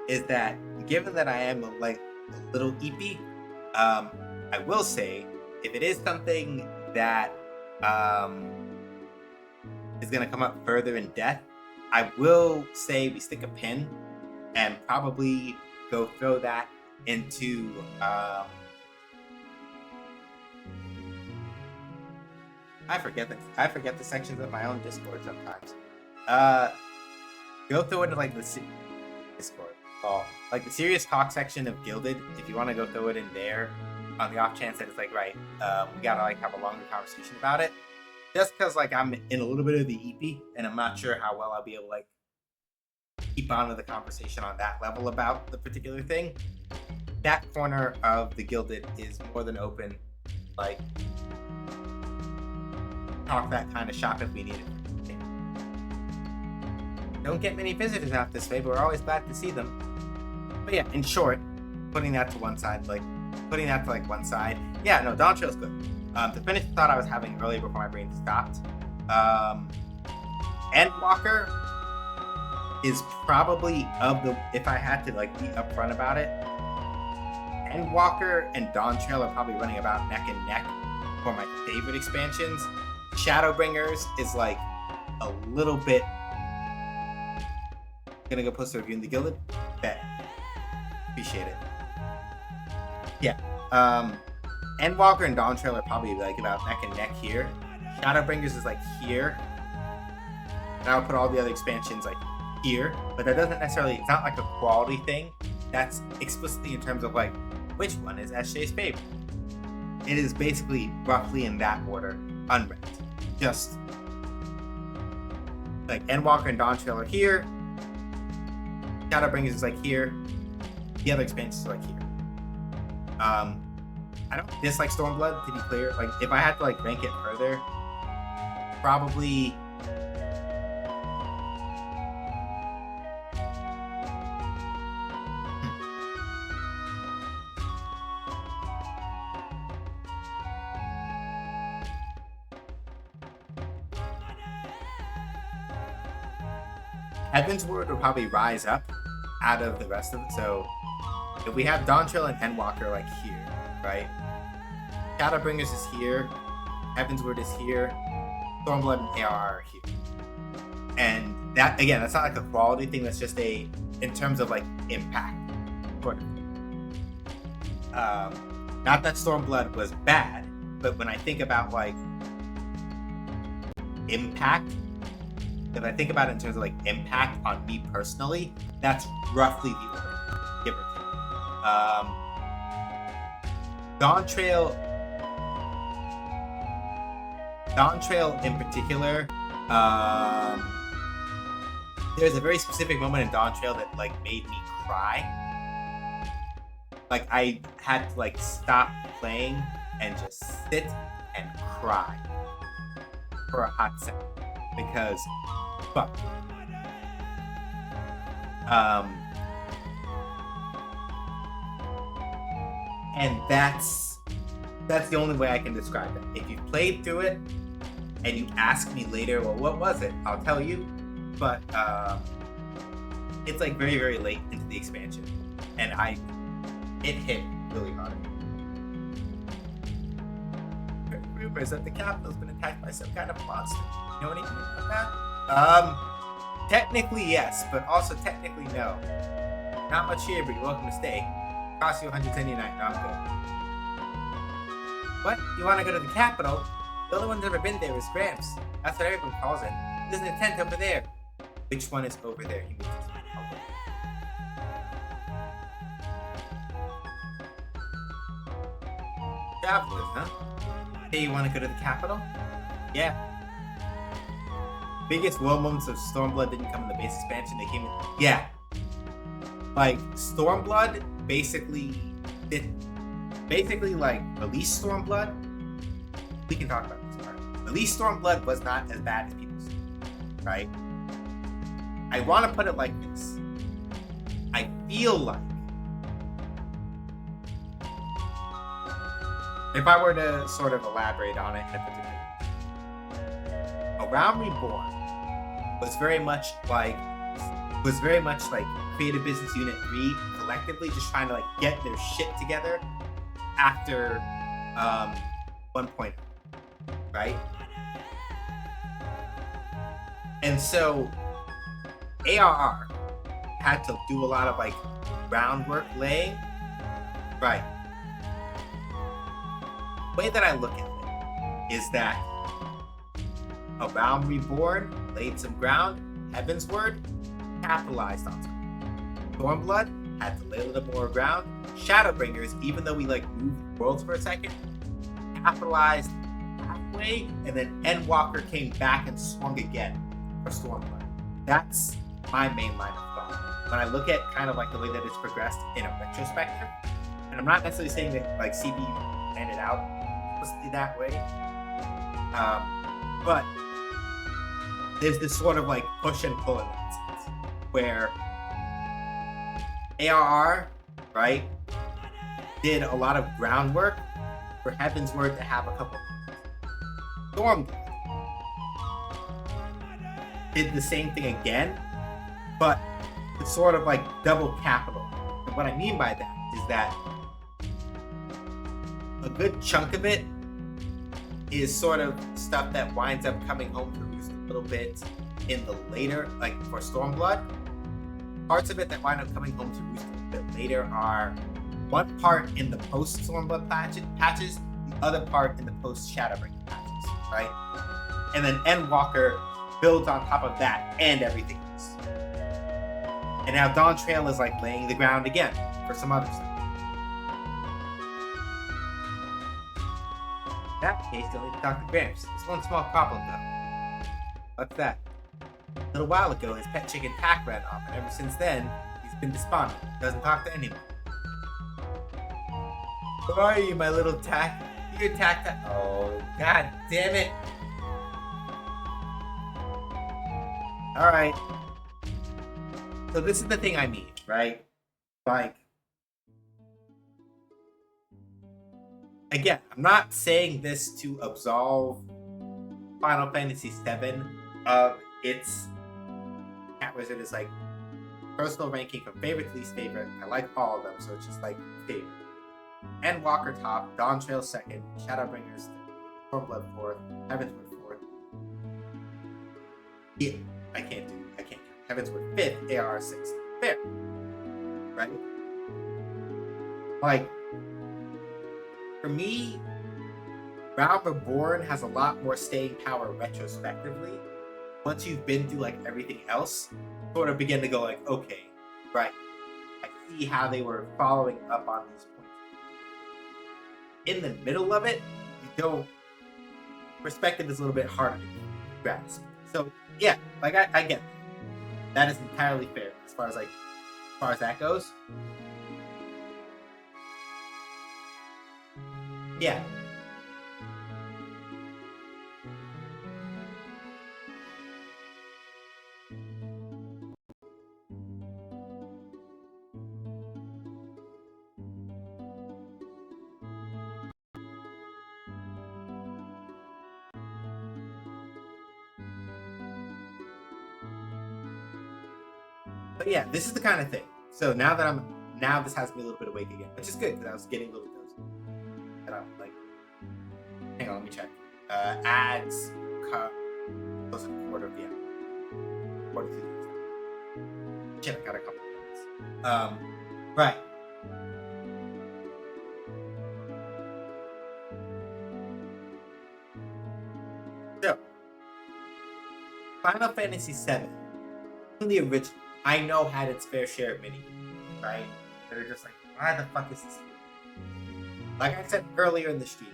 is that given that I am like a little eepy, I will say if it is something that is gonna come up further in depth, I will say we stick a pin and probably go throw that into I forget the sections of my own Discord sometimes. Go throw it into like the Discord. Like the serious talk section of Gilded, if you want to go throw it in there, on the off chance that it's like, right, we gotta like have a longer conversation about it. Just because like I'm in a little bit of the EP and I'm not sure how well I'll be able to like keep on with the conversation on that level about the particular thing. That corner of the Gilded is more than open. Like, talk that kind of shop if we need it. Don't get many visitors out this way, but we're always glad to see them. But yeah, in short, putting that to one side, yeah, no, Dawn Trail's good. To finish the thought I was having earlier before my brain stopped, Endwalker is probably if I had to like be upfront about it, Endwalker and Dawn Trail are probably running about neck and neck for my favorite expansions. Shadowbringers is like a little bit Gonna go post a review in the Gilded? Bet. Appreciate it. Yeah. Endwalker and Dawntrail are probably like about neck and neck here. Shadowbringers is like here. And I'll put all the other expansions like here. But that doesn't necessarily, it's not like a quality thing. That's explicitly in terms of like which one is SJ's favorite. It is basically roughly in that order, unranked. Just like Endwalker and Dawntrail are here. Shadowbringers is like here. The other expansions are like here. I don't dislike Stormblood, to be clear. Like, if I had to like rank it further, probably Heavensward will probably rise up out of the rest of it. So if we have Dawntrail and Endwalker like here, right? Shadowbringers is here, Heavensward is here, Stormblood and AR are here. And that, again, that's not like a quality thing, that's just a, in terms of like impact. Not that Stormblood was bad, but when I think about like impact, if I think about it in terms of like impact on me personally, that's roughly the order, give or take. Dawntrail in particular, there's a very specific moment in Dawntrail that like made me cry. Like I had to like stop playing and just sit and cry for a hot second because fuck. And that's the only way I can describe it. If you've played through it and you ask me later, well, what was it? I'll tell you. But it's like very, very late into the expansion, and it hit really hard. Rumors that the capital's been attacked by some kind of monster. You know anything about that? Technically yes, but also technically no. Not much here, but you're welcome to stay. Cost you 179. No, I'm good. What? You want to go to the capital? The only one that's ever been there is Gramps. That's what everyone calls it. There's a tent over there. Which one is over there? He means this one. Travelers, huh? Hey, you want to go to the capital? Yeah. Biggest woe moments of Stormblood didn't come in the base expansion. They came in. Yeah. Like Stormblood basically like release Stormblood. We can talk about this part. Release Stormblood was not as bad as people say, right? I want to put it like this. I feel like if I were to sort of elaborate on it in a particular, Around Reborn was very much like Creative Business Unit 3 collectively just trying to like get their shit together after 1.0, right? And so ARR had to do a lot of like groundwork laying, right? The way that I look at it is that Around Reborn laid some ground, Heavensward capitalized on something. Stormblood had to lay a little more ground. Shadowbringers, even though we like moved worlds for a second, capitalized halfway, and then Endwalker came back and swung again for Stormblood. That's my main line of thought. When I look at kind of like the way that it's progressed in a retrospective, and I'm not necessarily saying that like CB planned it out explicitly that way, but there's this sort of like push and pull in that sense, where ARR, right, did a lot of groundwork for Heavensward to have a couple. Stormblood did the same thing again, but it's sort of like double capital. And what I mean by that is that a good chunk of it is sort of stuff that winds up coming home to roost a little bit in the later, like for Stormblood. parts of it that wind up coming home to roost a bit later are one part in the post Stormblood patches, the other part in the post Shadowbringers patches, right? And then Endwalker builds on top of that and everything else. And now Dawntrail is like laying the ground again for some other stuff. In that case, you'll need to talk to Gramps. There's one small problem though. What's that? A little while ago, his pet chicken Tack ran off, and ever since then, he's been despondent. Doesn't talk to anyone. Where are you, my little Tack? You're Tack. Oh, god damn it! All right. So this is the thing I mean, right? Like, again, I'm not saying this to absolve Final Fantasy VII of its Cat Wizard is like personal ranking from favorite to least favorite. I like all of them, so it's just like favorite. Endwalker top, Dawntrail second, Shadowbringers third, Stormblood fourth, Heavensward fourth. Yeah, I can't count. Heavensward fifth, AR sixth. Fair. Right? Like, for me, Realm Reborn has a lot more staying power retrospectively. Once you've been through like everything else, sort of begin to go like, okay, right. I see how they were following up on these points. In the middle of it, you don't. Perspective is a little bit harder to grasp. So yeah, like I get that is entirely fair as far as that goes. Yeah. But yeah, this is the kind of thing. So now this has me a little bit awake again, which is good because I was getting a little dozy. And I'm like, hang on, let me check. Ads, close to a quarter of the hour. 42 minutes. Shit, I got a couple of minutes. Right. So, Final Fantasy VII, the original, I know had its fair share of minigames, right? That are just like, why the fuck is this? Like I said earlier in the stream,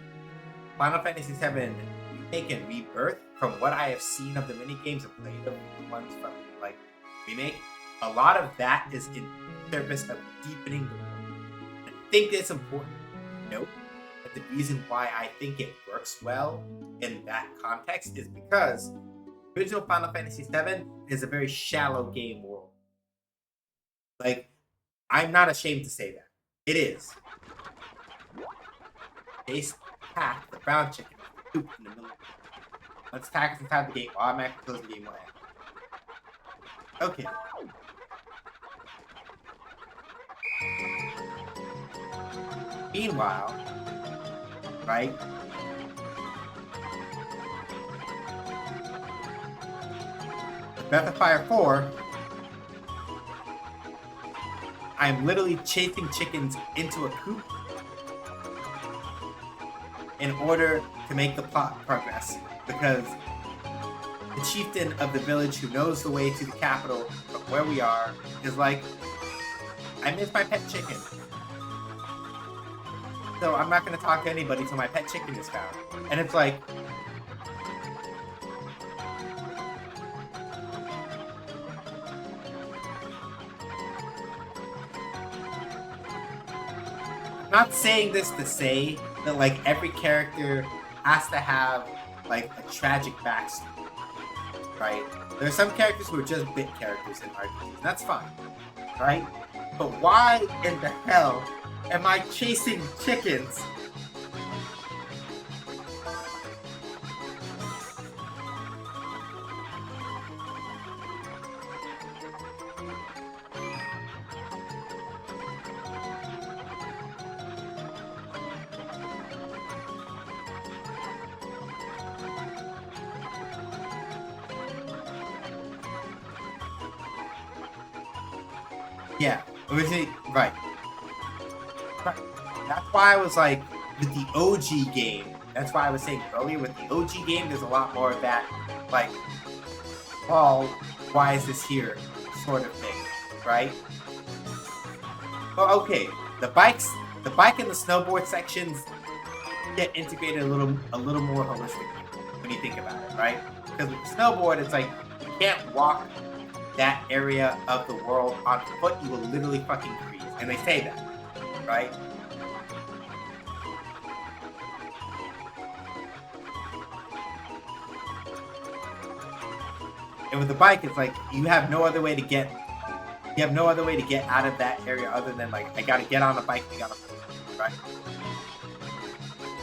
Final Fantasy VII Remake and Rebirth, from what I have seen of the minigames and played of the ones from like Remake, a lot of that is in service of deepening the world. I think it's important to note that the reason why I think it works well in that context is because original Final Fantasy VII is a very shallow game world. Like, I'm not ashamed to say that. It is. Chase Tack, the brown chicken, poop in the middle. Once Tack is inside the gate, automatically close the game will end. Okay. Meanwhile, right? Breath of Fire 4, I'm literally chasing chickens into a coop in order to make the plot progress, because the chieftain of the village who knows the way to the capital from where we are is like, I miss my pet chicken. So I'm not going to talk to anybody until my pet chicken is found. And it's like, I'm not saying this to say that like every character has to have like a tragic backstory, right? There are some characters who are just bit characters in RPGs, and that's fine, right? But why in the hell am I chasing chickens? Yeah, originally, right. Right. That's why I was like, with the OG game, that's why I was saying earlier, with the OG game, there's a lot more of that, like, oh, why is this here, sort of thing, right? Well, okay, the bike and the snowboard sections get integrated a little more holistically when you think about it, right? Because with the snowboard, it's like you can't walk that area of the world on foot; you will literally fucking freeze, and they say that, right? And with the bike, it's like you have no other way to get out of that area other than like I gotta get on the bike, right?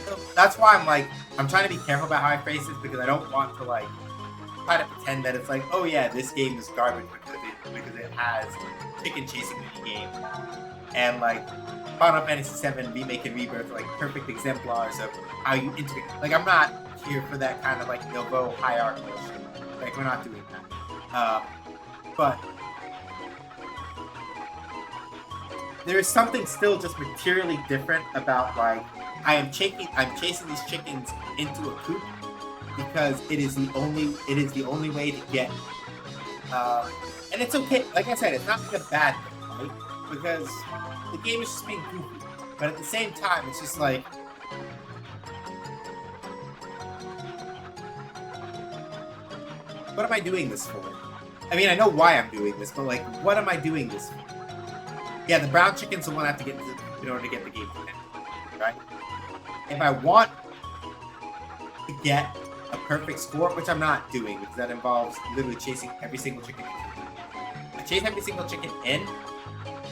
So that's why I'm trying to be careful about how I phrase this because I don't want to like try to pretend that it's like, oh yeah, this game is garbage because it has chicken chasing mini game and like Final Fantasy VII Remake and Rebirth are like perfect exemplars of how you integrate. Like I'm not here for that kind of like Novo hierarchical shit. Like we're not doing that. But there is something still just materially different about like I'm chasing these chickens into a coop because it is the only way to get and it's okay. Like I said, it's not like a bad thing, right? Because the game is just being goofy. But at the same time, it's just like what am I doing this for? I mean, I know why I'm doing this, but like, what am I doing this for? Yeah, the brown chicken's the one I have to get in order to get the game finished, right? If I want to get a perfect score, which I'm not doing because that involves literally chasing every single chicken in. I chase every single chicken in,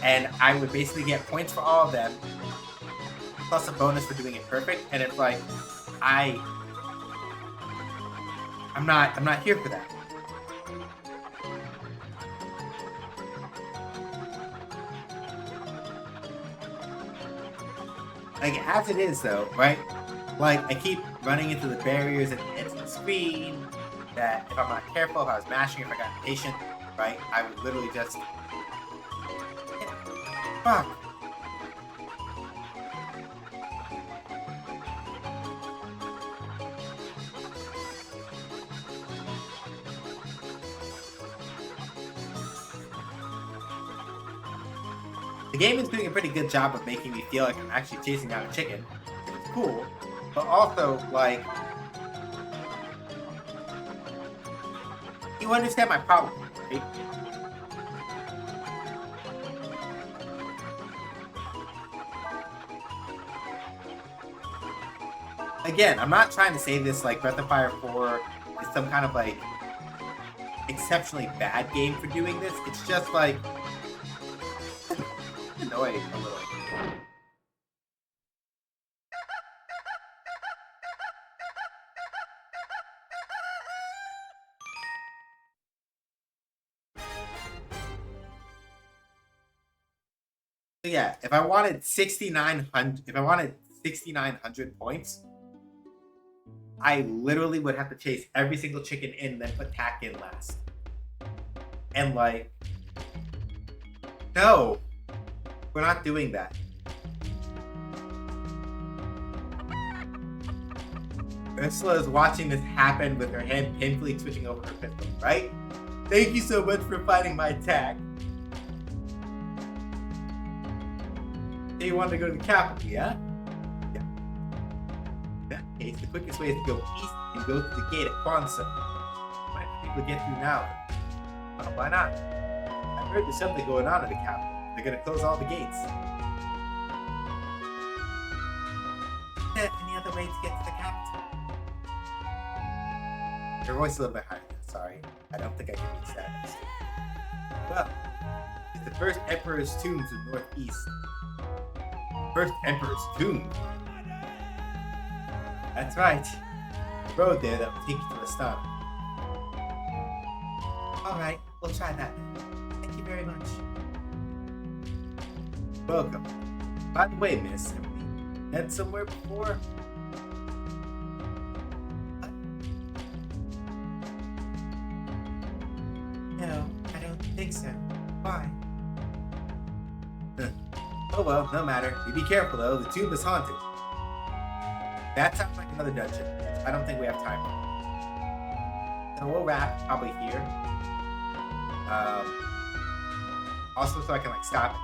and I would basically get points for all of them, plus a bonus for doing it perfect. And it's like, I'm not here for that. Like, as it is, though, right? Like, I keep running into the barriers at the ends of the screen, that if I'm not careful, if I was mashing, if I got impatient, right? I would literally just... Fuck. The game is doing a pretty good job of making me feel like I'm actually chasing down a chicken. It's cool, but also, like, you understand my problem, right? Again, I'm not trying to say this like Breath of Fire 4 is some kind of like exceptionally bad game for doing this. It's just like annoying a little. So yeah, if I wanted 6,900 points, I literally would have to chase every single chicken in, then put tack in last. And like, no, we're not doing that. Ursula is watching this happen with her hand painfully twitching over her pistol, right? Thank you so much for fighting my attack. So you wanted to go to the capital, yeah? Yeah. In that case, the quickest way is to go east and go to the gate at Kwanzaa. Might be able to get through now. Well, why not? I heard there's something going on at the capital. They're gonna close all the gates. Is there any other way to get to the capital? Your voice is a little bit higher. Sorry. I don't think I can reach that. Well, it's the first Emperor's Tomb to the northeast. First Emperor's Tomb? That's right. The road there that will take you to the start. Alright, we'll try that then. Thank you very much. Welcome. By the way, miss, have we met somewhere before? What? No, I don't think so. Why? Oh well, no matter. You be careful though, the tube is haunted. That sounds like another dungeon. I don't think we have time for it. So we'll wrap probably here. Also so I can like stop it.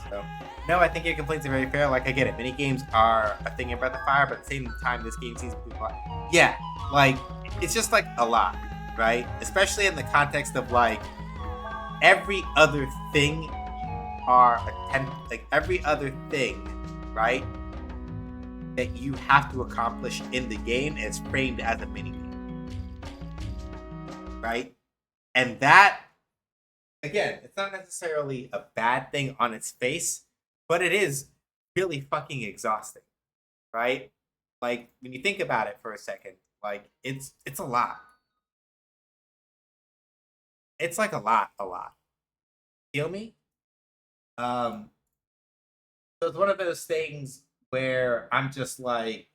So no, I think your complaints are very fair. Like I get it. Mini games are a thing in Breath of Fire, but at the same time this game seems to be like, yeah, like it's just like a lot, right? Especially in the context of like every other thing every other thing, right? That you have to accomplish in the game is framed as a mini game. Right? And that again, it's not necessarily a bad thing on its face, but it is really fucking exhausting. Right? Like when you think about it for a second, like it's a lot. It's like a lot. Feel me? So it's one of those things where I'm just like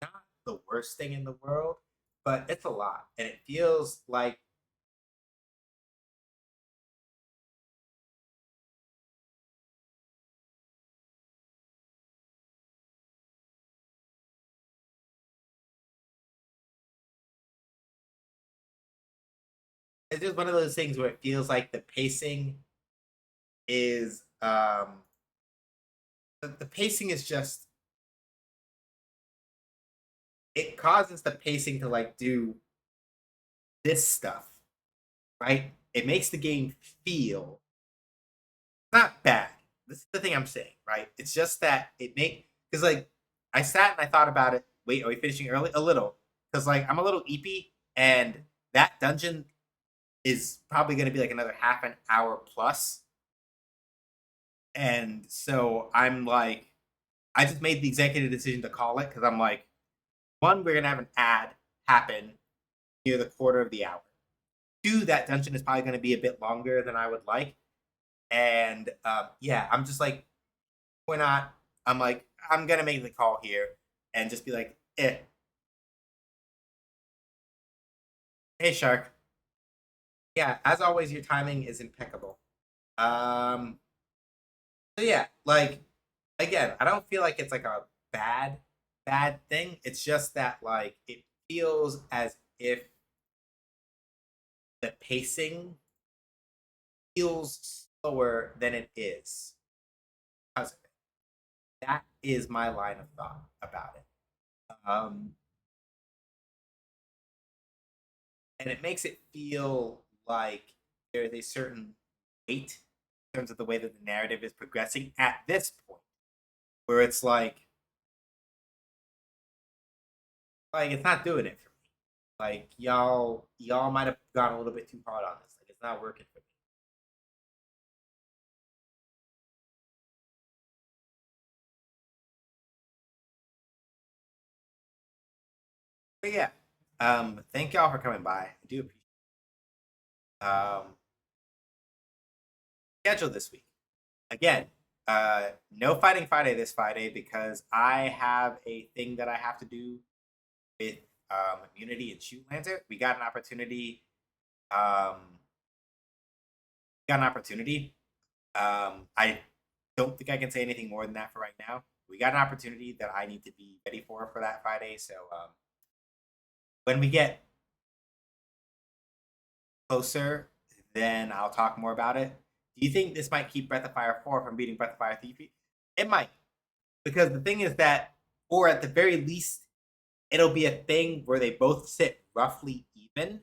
not the worst thing in the world, but it's a lot. And it feels like it's just one of those things where it feels like the pacing is the pacing is just it causes the pacing to like do this stuff, right? It makes the game feel not bad. This is the thing I'm saying, right? It's just that it make because like I sat and I thought about it. Wait, are we finishing early? A little, because like I'm a little eepy, and that dungeon is probably going to be like another half an hour plus. And so I'm like, I just made the executive decision to call it because I'm like, one, we're gonna have an ad happen near the quarter of the hour. Two, that dungeon is probably going to be a bit longer than I would like. And yeah, I'm just like, why not? I'm like, I'm gonna make the call here and just be like, eh. Hey, Shark. Yeah, as always, your timing is impeccable. Um, so yeah, like again, I don't feel like it's like a bad thing. It's just that like it feels as if the pacing feels slower than it is because of it. That is my line of thought about it. And it makes it feel like there is a certain weight in terms of the way that the narrative is progressing at this point, where it's like it's not doing it for me. Like y'all might have gone a little bit too hard on this. Like it's not working for me. But yeah, thank y'all for coming by. I do appreciate it. Schedule this week again. No Fighting Friday this Friday because I have a thing that I have to do with Unity and Shoot Lancer. We got an opportunity. Um, got an opportunity. I don't think I can say anything more than that for right now. We got an opportunity that I need to be ready for that Friday. So when we get closer, then I'll talk more about it. Do you think this might keep Breath of Fire 4 from beating Breath of Fire 3? It might. Because the thing is that, or at the very least, it'll be a thing where they both sit roughly even,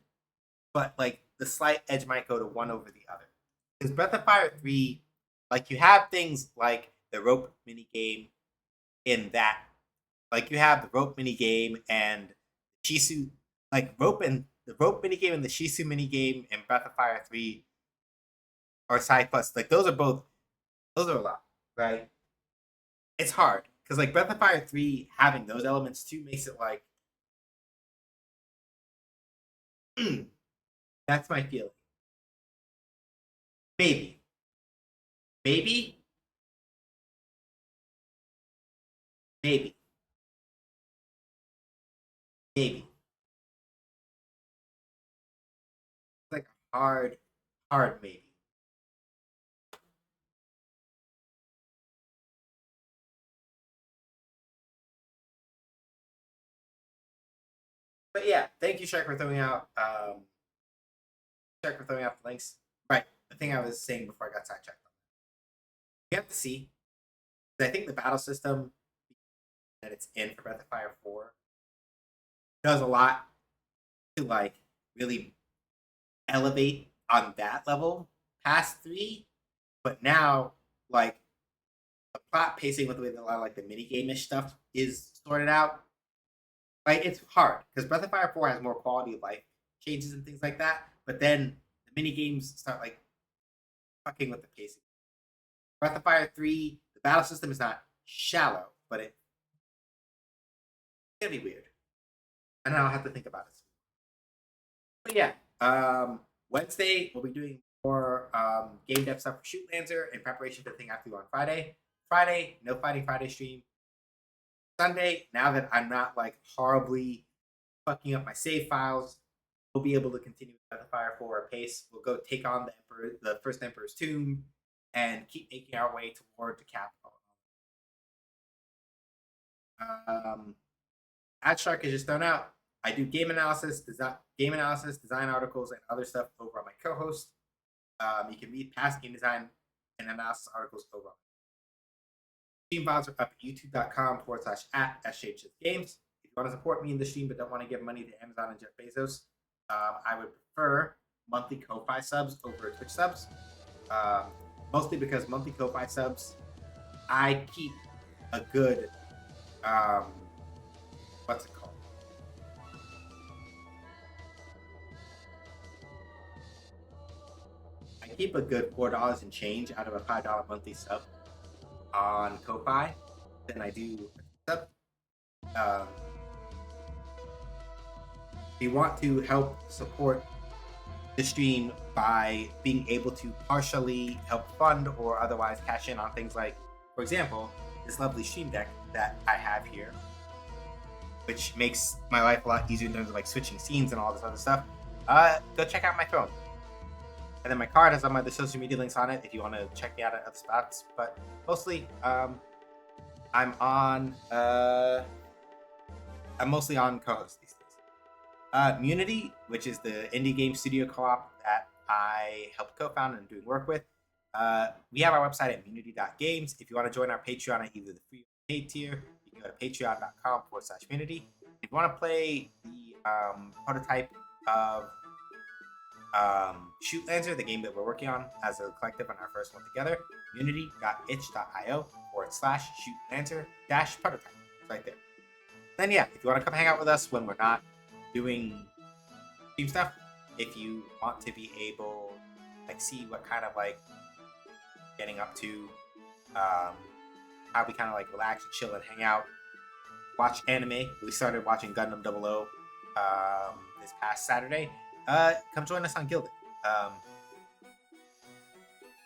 but like the slight edge might go to one over the other. Because Breath of Fire 3, like you have things like the rope mini game in that. Like you have the rope mini game and Shisu, like rope and the rope mini game and the Shisu mini game in Breath of Fire 3 or side quests. Like those are a lot, right? It's hard. Because like Breath of Fire 3 having those elements too makes it like that's my feeling. Maybe. Maybe. Maybe. Maybe. Like hard maybe. But yeah, thank you, Shrek, for throwing out the links. Right, the thing I was saying before I got sidetracked. You have to see. I think the battle system that it's in for Breath of Fire 4 does a lot to like really elevate on that level past 3. But now, like, the plot pacing with the way that a lot of like the mini game-ish stuff is sorted out, like it's hard because Breath of Fire 4 has more quality of life changes and things like that. But then the mini games start like fucking with the pacing. Breath of Fire 3, the battle system is not shallow, but it's gonna be weird. And I'll have to think about it. But yeah, Wednesday we'll be doing more game dev stuff for Shoot Lancer in preparation for the thing I have to do on Friday. Friday, no Fighting Friday stream. Sunday, now that I'm not like horribly fucking up my save files, we'll be able to continue with the Fire 4 pace. We'll go take on the first Emperor's Tomb, and keep making our way toward the capital. Shark is just thrown out. I do game analysis, design articles, and other stuff over on my co-host. You can read past game design and analysis articles over on stream files are up at youtube.com/@SJHSGames. If you want to support me in the stream but don't want to give money to Amazon and Jeff Bezos, I would prefer monthly Ko-Fi subs over Twitch subs. Mostly because monthly Ko-Fi subs, I keep a good, what's it called? I keep a good $4 and change out of a $5 monthly sub on Ko-Fi than I do sub. If you want to help support the stream by being able to partially help fund or otherwise cash in on things like, for example, this lovely stream deck that I have here, which makes my life a lot easier in terms of like switching scenes and all this other stuff, go check out my throne. And then my card has all my other social media links on it if you want to check me out at other spots. But mostly, I'm mostly on co-host these days. Munity, which is the indie game studio co-op that I helped co-found and doing work with. We have our website at munity.games. If you want to join our Patreon at either the free or paid tier, you can go to patreon.com/munity. If you want to play the prototype of Shoot Lancer, the game that we're working on as a collective on our first one together, unity.itch.io/Shoot Lancer-prototype. It's right there. Then yeah, if you want to come hang out with us when we're not doing team stuff, if you want to be able like see what kind of like getting up to, how we kind of like relax and chill and hang out, watch anime. We started watching Gundam 00 this past Saturday. Come join us on Gilded.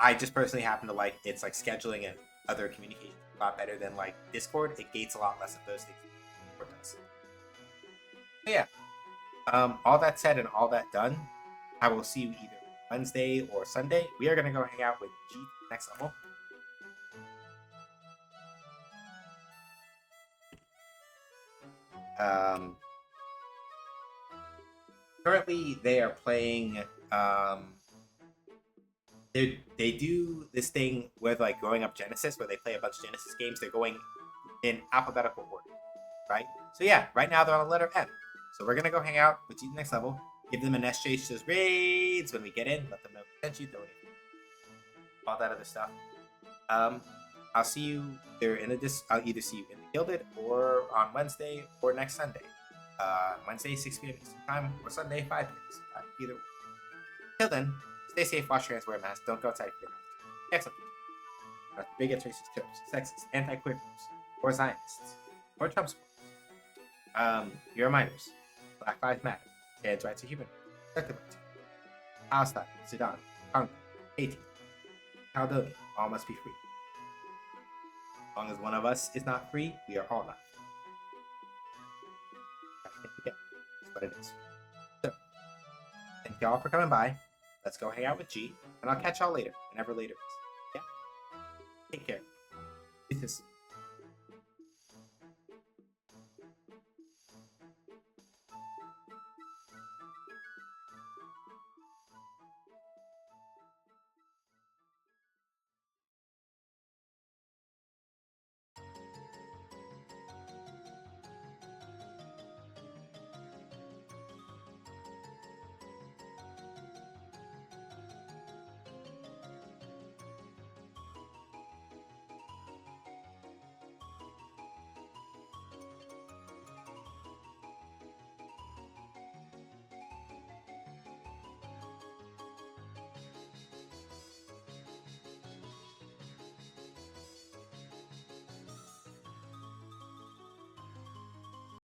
I just personally happen to like it's like scheduling and other communication a lot better than like Discord. It gates a lot less of those things. Does. So yeah. All that said and all that done, I will see you either Wednesday or Sunday. We are gonna go hang out with G next level. Currently they are playing they do this thing with like growing up Genesis where they play a bunch of Genesis games. They're going in alphabetical order, right? So yeah, right now they're on the letter M. So we're gonna go hang out with G next level, give them an SJH's raids when we get in, let them know potentially donate, all that other stuff. I'll see you there I'll either see you in the Gilded or on Wednesday or next Sunday. Wednesday 6 p.m. Eastern time or Sunday 5 p.m. Eastern time. Either way. Till then, stay safe, wash your hands, wear a mask, don't go outside your house. Excellent. Bigots, racists, tips, sexist, anti-queer groups, or Zionists, or Trump supporters. Your reminders. Black Lives Matter. Trans rights are human rights. Collective rights. Palestine, Sudan, Congo, Haiti, Caledonia, all must be free. As long as one of us is not free, we are all not free. That's what it is. So, thank y'all for coming by. let's go hang out with G, and I'll catch y'all later, whenever later is. Yeah. Take care. Peace.